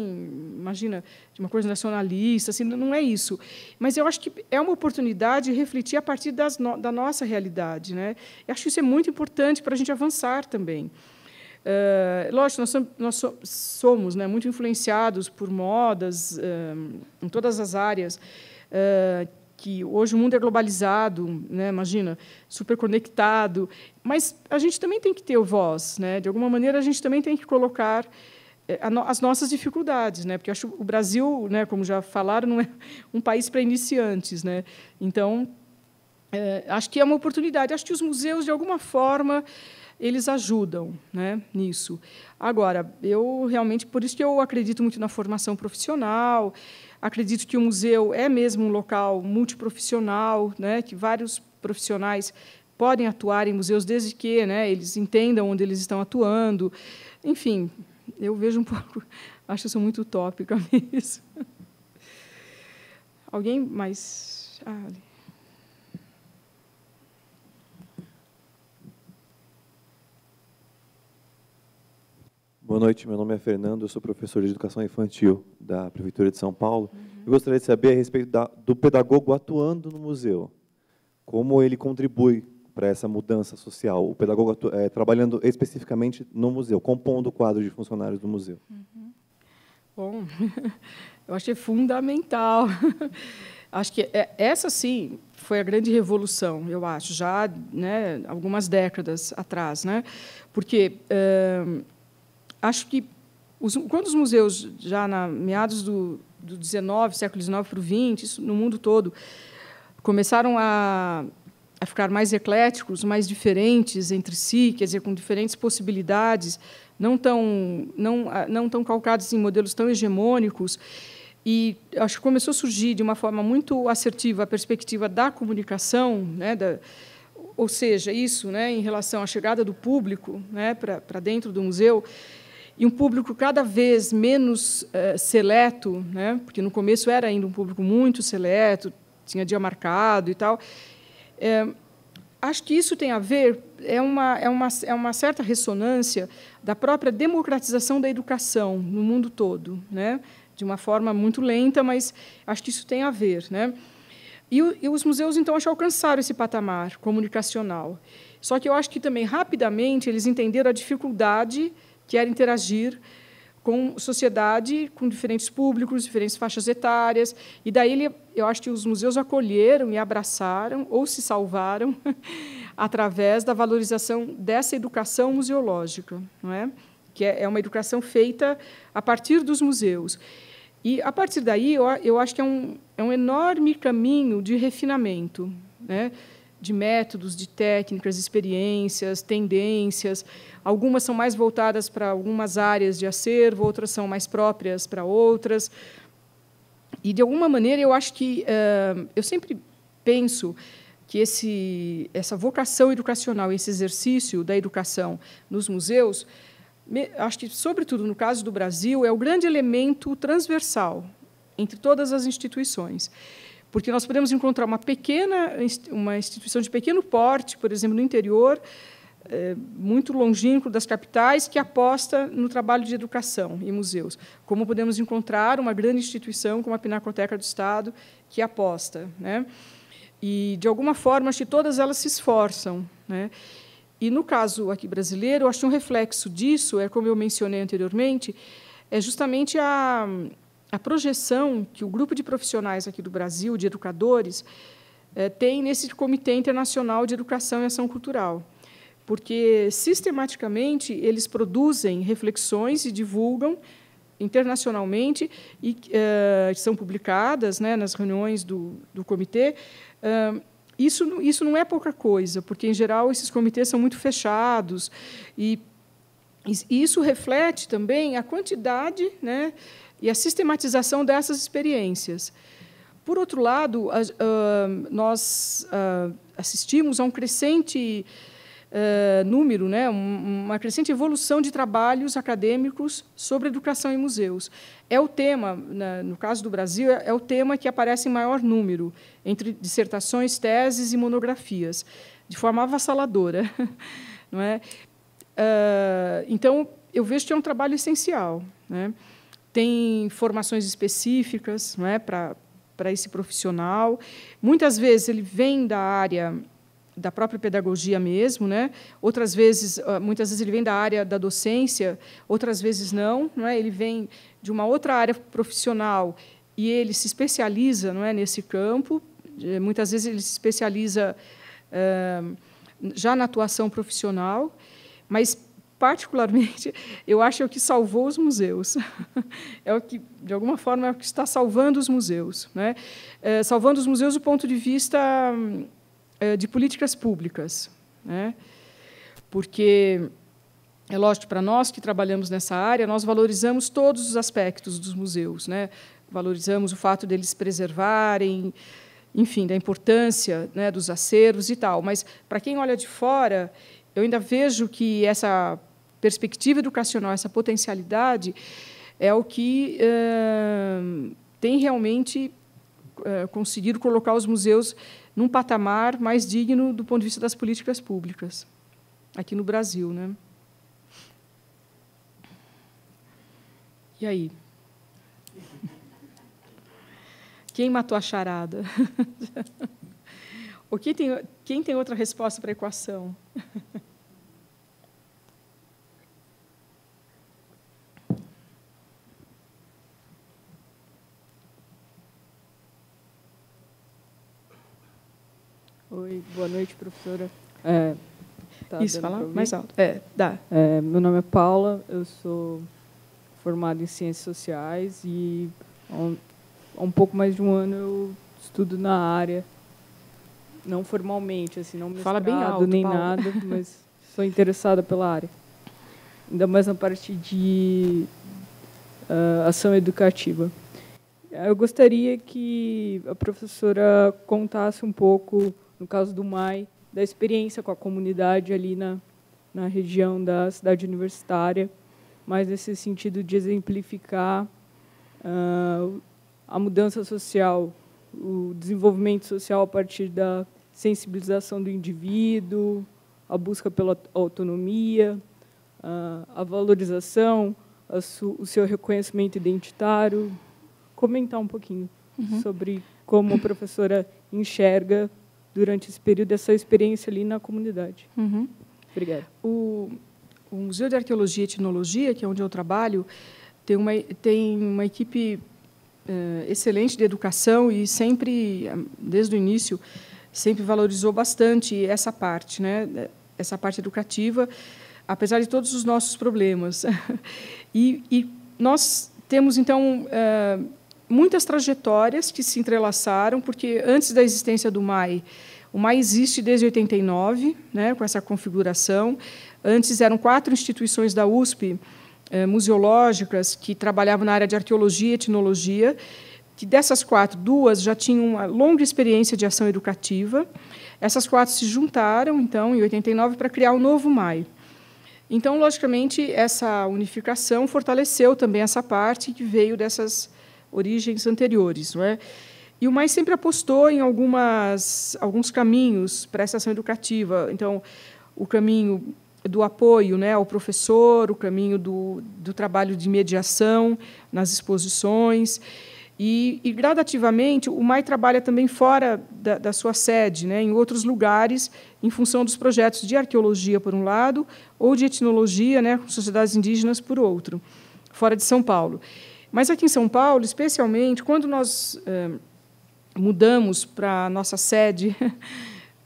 S1: imagina, de uma coisa nacionalista, assim, não é isso. Mas eu acho que é uma oportunidade de refletir a partir da nossa realidade, né? Eu acho que isso é muito importante para a gente avançar também. Lógico, nós somos, né, muito influenciados por modas em todas as áreas, que hoje o mundo é globalizado, né, imagina, super conectado, mas a gente também tem que ter voz, né? De alguma maneira, a gente também tem que colocar as nossas dificuldades, né? Porque eu acho que o Brasil, né, como já falaram, não é um país para iniciantes, né? Então, acho que é uma oportunidade. Acho que os museus, de alguma forma, eles ajudam, né, nisso. Agora, eu realmente, por isso que eu acredito muito na formação profissional, acredito que o museu é mesmo um local multiprofissional, né, que vários profissionais podem atuar em museus desde que, né, eles entendam onde eles estão atuando. Enfim, eu vejo um pouco, acho que eu sou muito utópica nisso. Alguém mais?
S9: Boa noite, meu nome é Fernando, eu sou professor de Educação Infantil da Prefeitura de São Paulo. Eu gostaria de saber a respeito do pedagogo atuando no museu. Como ele contribui para essa mudança social, o pedagogo trabalhando especificamente no museu, compondo o quadro de funcionários do museu.
S1: Bom, eu achei fundamental. Acho que essa, sim, foi a grande revolução, eu acho, já, né, algumas décadas atrás, né? Porque acho que quando os museus, já na meados do século XIX para o XX, isso no mundo todo, começaram a ficar mais ecléticos, mais diferentes entre si, quer dizer, com diferentes possibilidades, não tão calcados em modelos tão hegemônicos, e acho que começou a surgir de uma forma muito assertiva a perspectiva da comunicação, né, ou seja, isso, né, em relação à chegada do público, né, para dentro do museu, e um público cada vez menos seleto, né, porque no começo era ainda um público muito seleto, tinha dia marcado e tal. Acho que isso tem a ver, é uma certa ressonância da própria democratização da educação no mundo todo, né? De uma forma muito lenta, mas acho que isso tem a ver, né? E os museus, então, acho que alcançaram esse patamar comunicacional. Só que eu acho que também, rapidamente, eles entenderam a dificuldade que era interagir com sociedade, com diferentes públicos, diferentes faixas etárias. E daí eu acho que os museus acolheram e abraçaram, ou se salvaram, através da valorização dessa educação museológica, não é? Que é uma educação feita a partir dos museus. E, a partir daí, eu acho que é um enorme caminho de refinamento, né? De métodos, de técnicas, experiências, tendências. Algumas são mais voltadas para algumas áreas de acervo, outras são mais próprias para outras. E, de alguma maneira, eu acho que eu sempre penso que essa vocação educacional, esse exercício da educação nos museus, acho que, sobretudo no caso do Brasil, é o grande elemento transversal entre todas as instituições. Porque nós podemos encontrar uma instituição de pequeno porte, por exemplo, no interior, muito longínquo das capitais, que aposta no trabalho de educação em museus, como podemos encontrar uma grande instituição como a Pinacoteca do Estado, que aposta, né? E, de alguma forma, acho que todas elas se esforçam, né? E, no caso aqui brasileiro, acho que um reflexo disso, como eu mencionei anteriormente, é justamente a projeção que o grupo de profissionais aqui do Brasil, de educadores, tem nesse Comitê Internacional de Educação e Ação Cultural, porque, sistematicamente, eles produzem reflexões e divulgam internacionalmente, e são publicadas, né, nas reuniões do comitê. Isso não é pouca coisa, porque, em geral, esses comitês são muito fechados, e E isso reflete também a quantidade, né, e a sistematização dessas experiências. Por outro lado, nós assistimos a um crescente número, né, uma crescente evolução de trabalhos acadêmicos sobre educação em museus. É o tema, no caso do Brasil, é o tema que aparece em maior número, entre dissertações, teses e monografias, de forma avassaladora. Não é? Então, eu vejo que é um trabalho essencial, né? Tem formações específicas, não é, para esse profissional. Muitas vezes ele vem da área da própria pedagogia mesmo, né? Muitas vezes ele vem da área da docência, outras vezes não, é? Ele vem de uma outra área profissional e ele se especializa, não é, nesse campo. Muitas vezes ele se especializa já na atuação profissional, mas particularmente eu acho que é o que salvou os museus. É o que, de alguma forma, é o que está salvando os museus, né? Salvando os museus do ponto de vista de políticas públicas, né? Porque é lógico, para nós que trabalhamos nessa área, nós valorizamos todos os aspectos dos museus, né? Valorizamos o fato deles preservarem, enfim, da importância, né, dos acervos e tal. Mas para quem olha de fora, eu ainda vejo que essa perspectiva educacional, essa potencialidade, é o que tem realmente conseguido colocar os museus num patamar mais digno do ponto de vista das políticas públicas, aqui no Brasil, né? E aí? Quem matou a charada? Ou quem tem outra resposta para a equação?
S10: Oi, boa noite, professora.
S1: Isso, fala mais alto. Dá.
S10: Meu nome é Paula, eu sou formada em Ciências Sociais e há um pouco mais de um ano eu estudo na área, não formalmente, assim, não mestrado,
S1: fala bem alto,
S10: nem
S1: Paula.
S10: nada, mas sou interessada pela área. Ainda mais na parte de ação educativa. Eu gostaria que a professora contasse um pouco, no caso do MAI, da experiência com a comunidade ali na região da cidade universitária, mais nesse sentido de exemplificar a mudança social, o desenvolvimento social a partir da sensibilização do indivíduo, a busca pela autonomia, a valorização, o seu reconhecimento identitário. Comentar um pouquinho sobre como a professora enxerga, durante esse período, essa experiência ali na comunidade. Obrigada.
S1: O Museu de Arqueologia e Etnologia, que é onde eu trabalho, tem uma equipe excelente de educação e sempre, desde o início, sempre valorizou bastante essa parte, né? Essa parte educativa, apesar de todos os nossos problemas. E nós temos, então, muitas trajetórias que se entrelaçaram, porque antes da existência do MAI, o MAI existe desde 89, né, com essa configuração. Antes eram 4 instituições da USP, museológicas, que trabalhavam na área de arqueologia e etnologia, que dessas 4, 2 já tinham uma longa experiência de ação educativa. Essas 4 se juntaram, então, em 89, para criar o novo MAI. Então, logicamente, essa unificação fortaleceu também essa parte que veio dessas origens anteriores, não é? E o MAI sempre apostou em alguns caminhos para essa ação educativa. Então, o caminho do apoio, né, ao professor, o caminho do trabalho de mediação nas exposições. E gradativamente, o MAI trabalha também fora da sua sede, né, em outros lugares, em função dos projetos de arqueologia, por um lado, ou de etnologia, né, com sociedades indígenas, por outro, fora de São Paulo. Mas aqui em São Paulo, especialmente, quando nós mudamos para a nossa sede,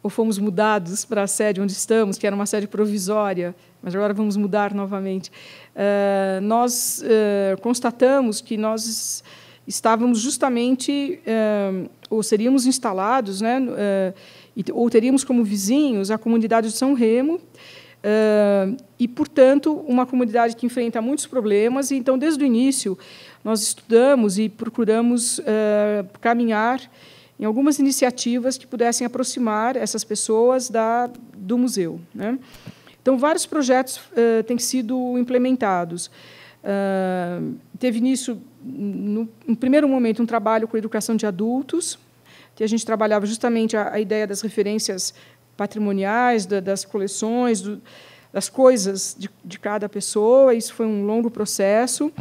S1: ou fomos mudados para a sede onde estamos, que era uma sede provisória, mas agora vamos mudar novamente, nós constatamos que nós estávamos justamente, ou seríamos instalados, né, ou teríamos como vizinhos a comunidade de São Remo, e, portanto, uma comunidade que enfrenta muitos problemas. E, então, desde o início, nós estudamos e procuramos caminhar em algumas iniciativas que pudessem aproximar essas pessoas do museu, né? Então, vários projetos têm sido implementados. Teve início, no primeiro momento, um trabalho com a educação de adultos, que a gente trabalhava justamente a ideia das referências patrimoniais, das coleções, das coisas de cada pessoa. Isso foi um longo processo.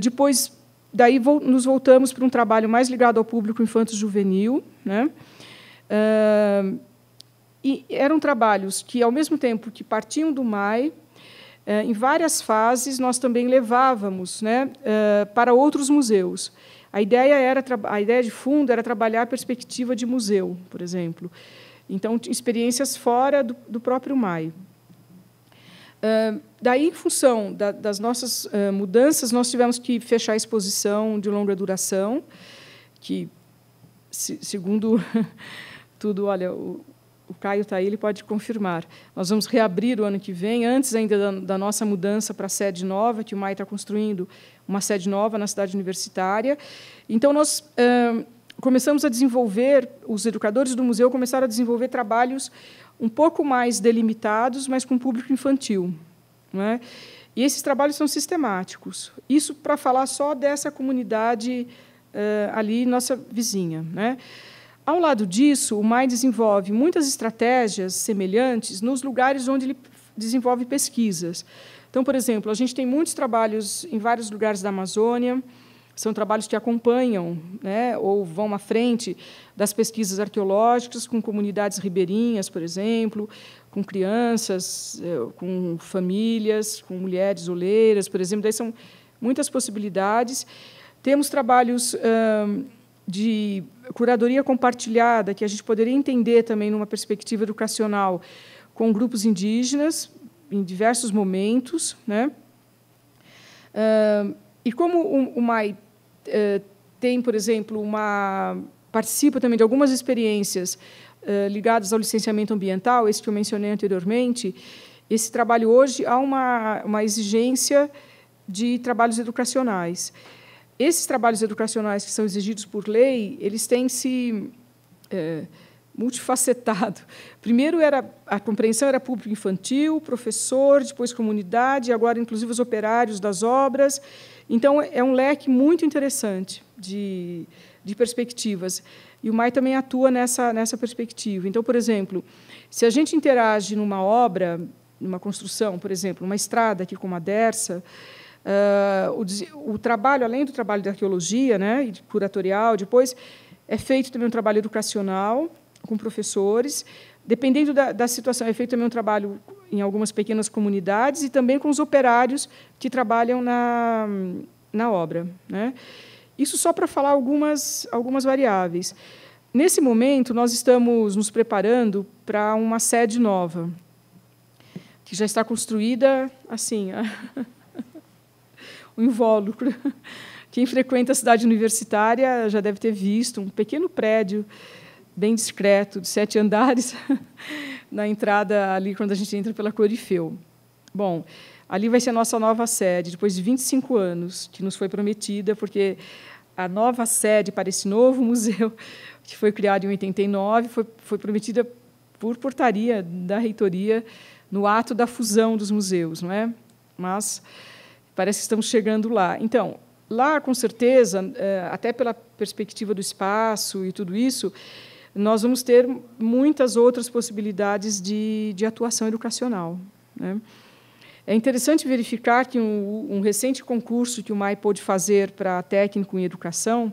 S1: Depois, daí nos voltamos para um trabalho mais ligado ao público infanto-juvenil, né? E eram trabalhos que, ao mesmo tempo que partiam do MAI, em várias fases nós também levávamos, né, para outros museus. A ideia de fundo era trabalhar a perspectiva de museu, por exemplo. Então, experiências fora do próprio MAI. Daí, em função das nossas mudanças, nós tivemos que fechar a exposição de longa duração, que, segundo tudo, olha, o Caio está aí, ele pode confirmar. Nós vamos reabrir o ano que vem, antes ainda da nossa mudança para a sede nova, que o MAI está construindo uma sede nova na cidade universitária. Então, nós começamos a desenvolver, os educadores do museu começaram a desenvolver trabalhos um pouco mais delimitados, mas com público infantil, né? E esses trabalhos são sistemáticos. Isso para falar só dessa comunidade ali, nossa vizinha, né? Ao lado disso, o MAI desenvolve muitas estratégias semelhantes nos lugares onde ele desenvolve pesquisas. Então, por exemplo, a gente tem muitos trabalhos em vários lugares da Amazônia, são trabalhos que acompanham, né, ou vão à frente das pesquisas arqueológicas, com comunidades ribeirinhas, por exemplo, com crianças, com famílias, com mulheres oleiras, por exemplo. Daí são muitas possibilidades. Temos trabalhos de curadoria compartilhada, que a gente poderia entender também numa perspectiva educacional, com grupos indígenas, em diversos momentos, né? E como o MAI tem, por exemplo, participa também de algumas experiências ligadas ao licenciamento ambiental, esse que eu mencionei anteriormente, esse trabalho hoje há uma exigência de trabalhos educacionais. Esses trabalhos educacionais que são exigidos por lei, eles têm se multifacetado. Primeiro, a compreensão era público infantil, professor, depois comunidade, agora, inclusive, os operários das obras. Então, é um leque muito interessante de perspectivas. E o MAI também atua nessa perspectiva. Então, por exemplo, se a gente interage numa obra, numa construção, por exemplo, uma estrada, aqui como a Dersa, o trabalho, além do trabalho de arqueologia, né, e curatorial, depois é feito também um trabalho educacional com professores. Dependendo da situação, é feito também um trabalho em algumas pequenas comunidades e também com os operários que trabalham na obra, né? Isso só para falar algumas variáveis. Nesse momento, nós estamos nos preparando para uma sede nova, que já está construída assim, o invólucro. Quem frequenta a cidade universitária já deve ter visto um pequeno prédio bem discreto, de 7 andares, na entrada ali, quando a gente entra pela Corifeu. Bom, ali vai ser a nossa nova sede, depois de 25 anos, que nos foi prometida, porque a nova sede para esse novo museu, que foi criado em 89, foi prometida por portaria da reitoria no ato da fusão dos museus, não é? Mas parece que estamos chegando lá. Então, lá, com certeza, até pela perspectiva do espaço e tudo isso, nós vamos ter muitas outras possibilidades de atuação educacional, né? É interessante verificar que um recente concurso que o MAI pôde fazer para técnico em educação,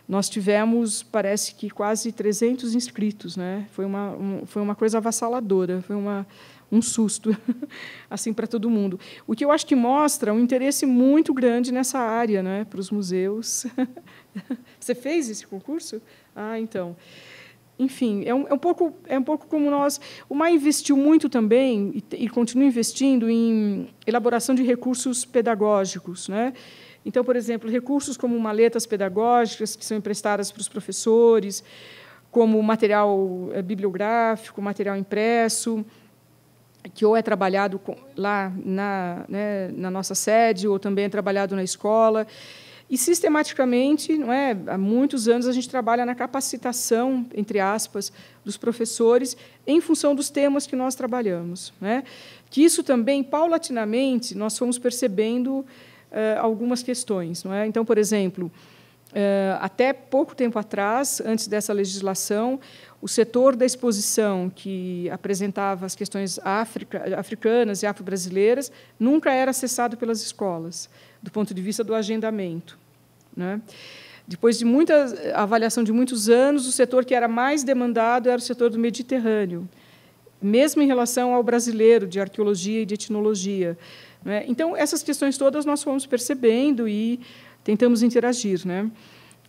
S1: nós tivemos, parece que, quase 300 inscritos, né? Foi uma coisa avassaladora, foi um susto assim para todo mundo. O que eu acho que mostra um interesse muito grande nessa área, né, para os museus. Você fez esse concurso? Ah, então. Enfim, é um pouco como nós. O MAI investiu muito também e continua investindo em elaboração de recursos pedagógicos, né? Então, por exemplo, recursos como maletas pedagógicas que são emprestadas para os professores, como material bibliográfico, material impresso. que ou é trabalhado lá na nossa sede, ou também é trabalhado na escola. E, sistematicamente, não é, há muitos anos, a gente trabalha na capacitação, entre aspas, dos professores, em função dos temas que nós trabalhamos. Né? Que isso também, paulatinamente, nós fomos percebendo algumas questões. Não é? Então, por exemplo, até pouco tempo atrás, antes dessa legislação, o setor da exposição, que apresentava as questões africanas e afro-brasileiras, nunca era acessado pelas escolas, do ponto de vista do agendamento. Né? Depois de muita avaliação de muitos anos, o setor que era mais demandado era o setor do Mediterrâneo, mesmo em relação ao brasileiro, de arqueologia e de etnologia. Né? Então, essas questões todas nós fomos percebendo e tentamos interagir. Né?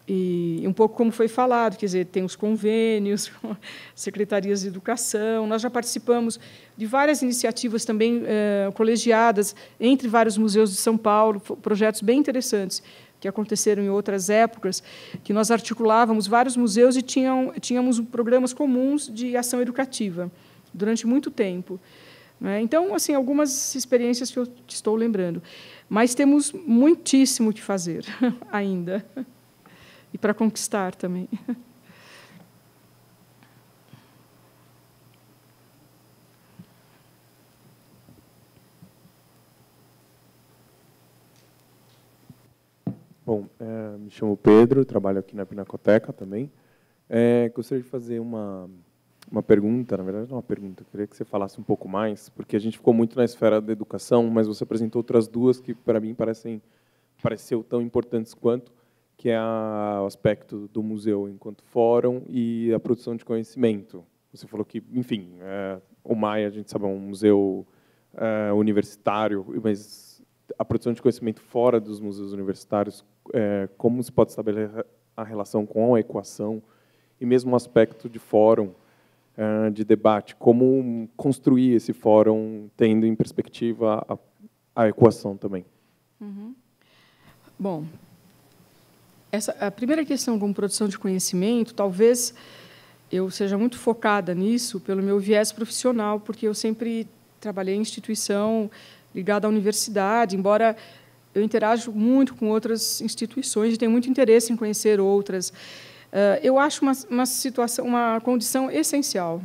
S1: E um pouco como foi falado, quer dizer, tem os convênios, secretarias de educação. Nós já participamos de várias iniciativas também colegiadas entre vários museus de São Paulo, projetos bem interessantes que aconteceram em outras épocas, que nós articulávamos vários museus e tínhamos programas comuns de ação educativa durante muito tempo. Né? Então, assim, algumas experiências que eu estou lembrando. Mas temos muitíssimo que fazer ainda. E para conquistar também.
S11: Bom, me chamo Pedro, trabalho aqui na Pinacoteca também. Gostaria de fazer uma pergunta, na verdade não uma pergunta, eu queria que você falasse um pouco mais, porque a gente ficou muito na esfera da educação, mas você apresentou outras duas que, para mim, pareceu tão importantes quanto, que é o aspecto do museu enquanto fórum e a produção de conhecimento. Você falou que, enfim, o MAI, a gente sabe, é um museu universitário, mas a produção de conhecimento fora dos museus universitários, como se pode estabelecer a relação com a equação, e mesmo o aspecto de fórum, de debate, como construir esse fórum tendo em perspectiva a equação também.
S1: Uhum. Bom, a primeira questão como produção de conhecimento, talvez eu seja muito focada nisso pelo meu viés profissional, porque eu sempre trabalhei em instituição ligada à universidade, embora eu interajo muito com outras instituições e tenho muito interesse em conhecer outras. Eu acho uma condição essencial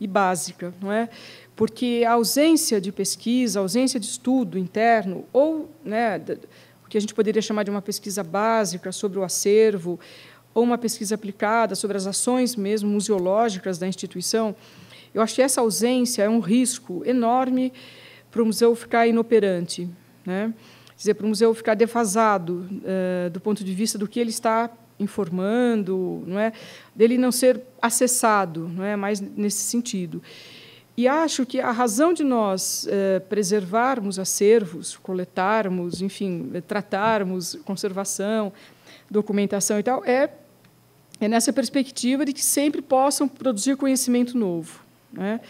S1: e básica, não é? Porque a ausência de pesquisa, a ausência de estudo interno, ou, né, o que a gente poderia chamar de uma pesquisa básica sobre o acervo, ou uma pesquisa aplicada sobre as ações mesmo museológicas da instituição, eu acho que essa ausência é um risco enorme para o museu ficar inoperante, né? Quer dizer, para o museu ficar defasado do ponto de vista do que ele está informando, não é? Dele não ser acessado, não é? Mais nesse sentido. E acho que a razão de nós preservarmos acervos, coletarmos, enfim, tratarmos conservação, documentação e tal, é nessa perspectiva de que sempre possam produzir conhecimento novo, né?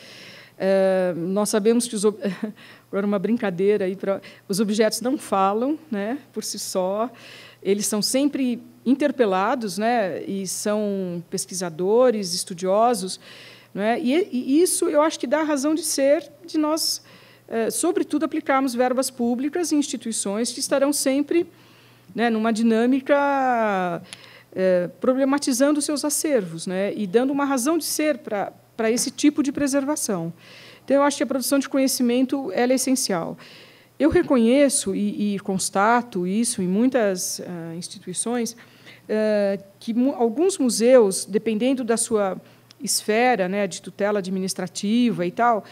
S1: Nós sabemos que agora uma brincadeira aí, os objetos não falam, né, por si só, eles são sempre interpelados, né, e são pesquisadores, estudiosos, né, e isso eu acho que dá a razão de ser de nós, sobretudo, aplicarmos verbas públicas em instituições que estarão sempre, né, numa dinâmica problematizando os seus acervos, né, e dando uma razão de ser para esse tipo de preservação. Então, eu acho que a produção de conhecimento ela é essencial. Eu reconheço e constato isso em muitas instituições, que alguns museus, dependendo da sua esfera, né, de tutela administrativa e tal,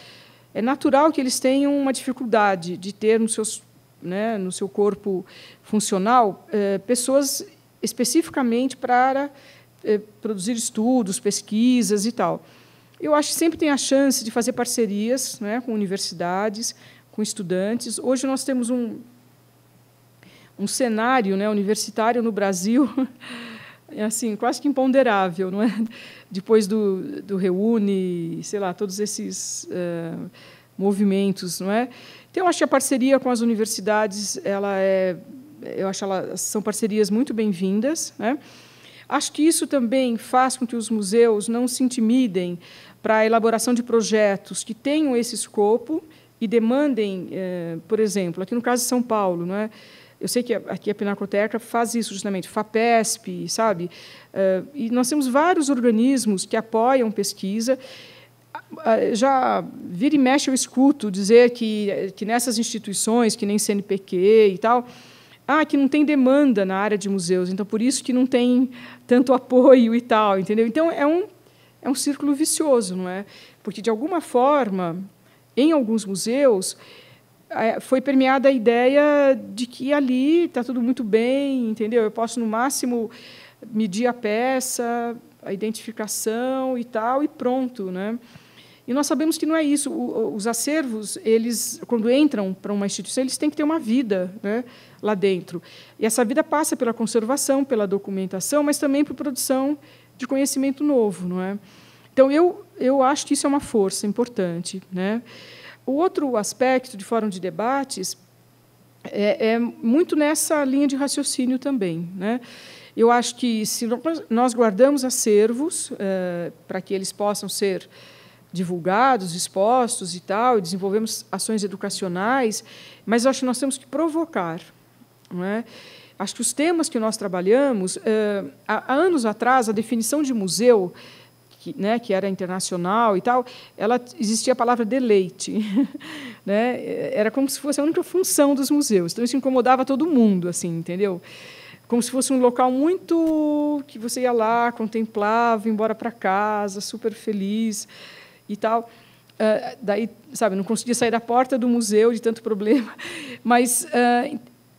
S1: é natural que eles tenham uma dificuldade de ter no seu corpo funcional pessoas especificamente para produzir estudos, pesquisas e tal. Eu acho que sempre tem a chance de fazer parcerias, né, com universidades, com estudantes. Hoje nós temos um cenário, né, universitário no Brasil assim, quase que imponderável, não é? Depois do Reúne, sei lá, todos esses movimentos, não é? Então, eu acho que a parceria com as universidades, elas são parcerias muito bem-vindas, né? Acho que isso também faz com que os museus não se intimidem para a elaboração de projetos que tenham esse escopo e demandem, por exemplo, aqui no caso de São Paulo, não é? Eu sei que aqui a Pinacoteca faz isso justamente, FAPESP, sabe? E nós temos vários organismos que apoiam pesquisa. Já vira e mexe eu escuto dizer que nessas instituições, que nem CNPq e tal, que não tem demanda na área de museus, então por isso que não tem tanto apoio e tal, entendeu? Então é um círculo vicioso, não é? Porque de alguma forma, em alguns museus, foi permeada a ideia de que ali está tudo muito bem, entendeu? Eu posso no máximo medir a peça, a identificação e tal, e pronto, né? E nós sabemos que não é isso. Os acervos, eles, quando entram para uma instituição, eles têm que ter uma vida, né, lá dentro. E essa vida passa pela conservação, pela documentação, mas também por produção de conhecimento novo, não é? Então, eu acho que isso é uma força importante, né? O outro aspecto de fórum de debates é muito nessa linha de raciocínio também, né? Eu acho que, se nós guardamos acervos para que eles possam ser divulgados, expostos e tal, e desenvolvemos ações educacionais, mas acho que nós temos que provocar, não é? Acho que os temas que nós trabalhamos, há anos atrás, a definição de museu, que era internacional e tal, existia a palavra deleite, né? Era como se fosse a única função dos museus. Então isso incomodava todo mundo, assim, entendeu? Como se fosse um local muito que você ia lá, contemplava, ia embora para casa, super feliz e tal. Daí, sabe, não conseguia sair da porta do museu de tanto problema. Mas,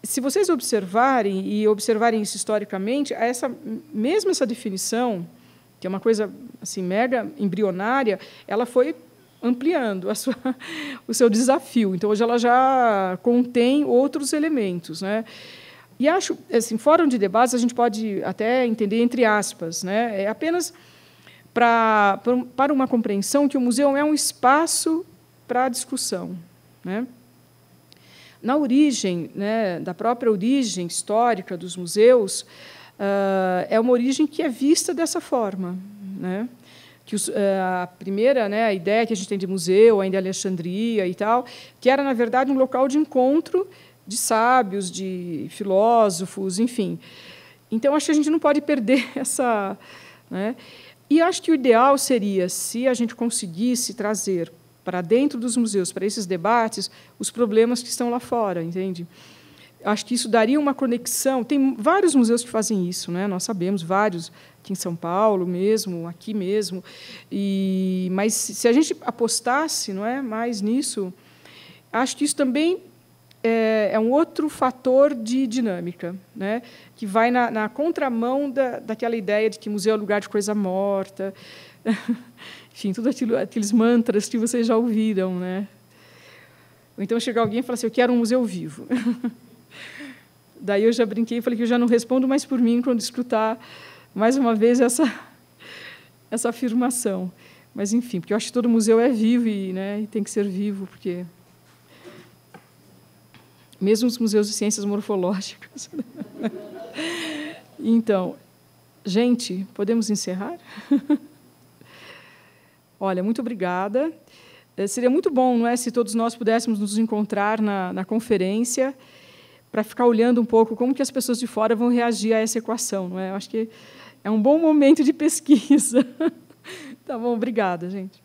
S1: se vocês observarem, e observarem isso historicamente, mesmo essa definição, que é uma coisa assim, mega embrionária, ela foi ampliando o seu desafio. Então, hoje ela já contém outros elementos, né? E acho, assim, fórum de debates, a gente pode até entender entre aspas, né? É apenas para uma compreensão que o museu é um espaço para a discussão, né? Na origem, né, da própria origem histórica dos museus, é uma origem que é vista dessa forma, né? Que a primeira, né, a ideia que a gente tem de museu, ainda Alexandria e tal, que era, na verdade, um local de encontro de sábios, de filósofos, enfim. Então, acho que a gente não pode perder essa, né? E acho que o ideal seria, se a gente conseguisse trazer para dentro dos museus, para esses debates, os problemas que estão lá fora, entende? Acho que isso daria uma conexão. Tem vários museus que fazem isso, né? Nós sabemos, vários, aqui em São Paulo mesmo, aqui mesmo. Mas, se a gente apostasse, não é, mais nisso, acho que isso também é um outro fator de dinâmica, né, que vai na contramão daquela ideia de que museu é lugar de coisa morta, enfim, tudo aqueles mantras que vocês já ouviram, né? Ou então chega alguém e fala assim, eu quero um museu vivo. Daí eu já brinquei e falei que eu já não respondo mais por mim quando escutar mais uma vez essa afirmação. Mas, enfim, porque eu acho que todo museu é vivo e tem que ser vivo, porque mesmo os museus de ciências morfológicas. Então, gente, podemos encerrar? Olha, muito obrigada. Seria muito bom, não é, se todos nós pudéssemos nos encontrar na conferência para ficar olhando um pouco como que as pessoas de fora vão reagir a essa equação, não é? Eu acho que é um bom momento de pesquisa. Tá bom, obrigada, gente.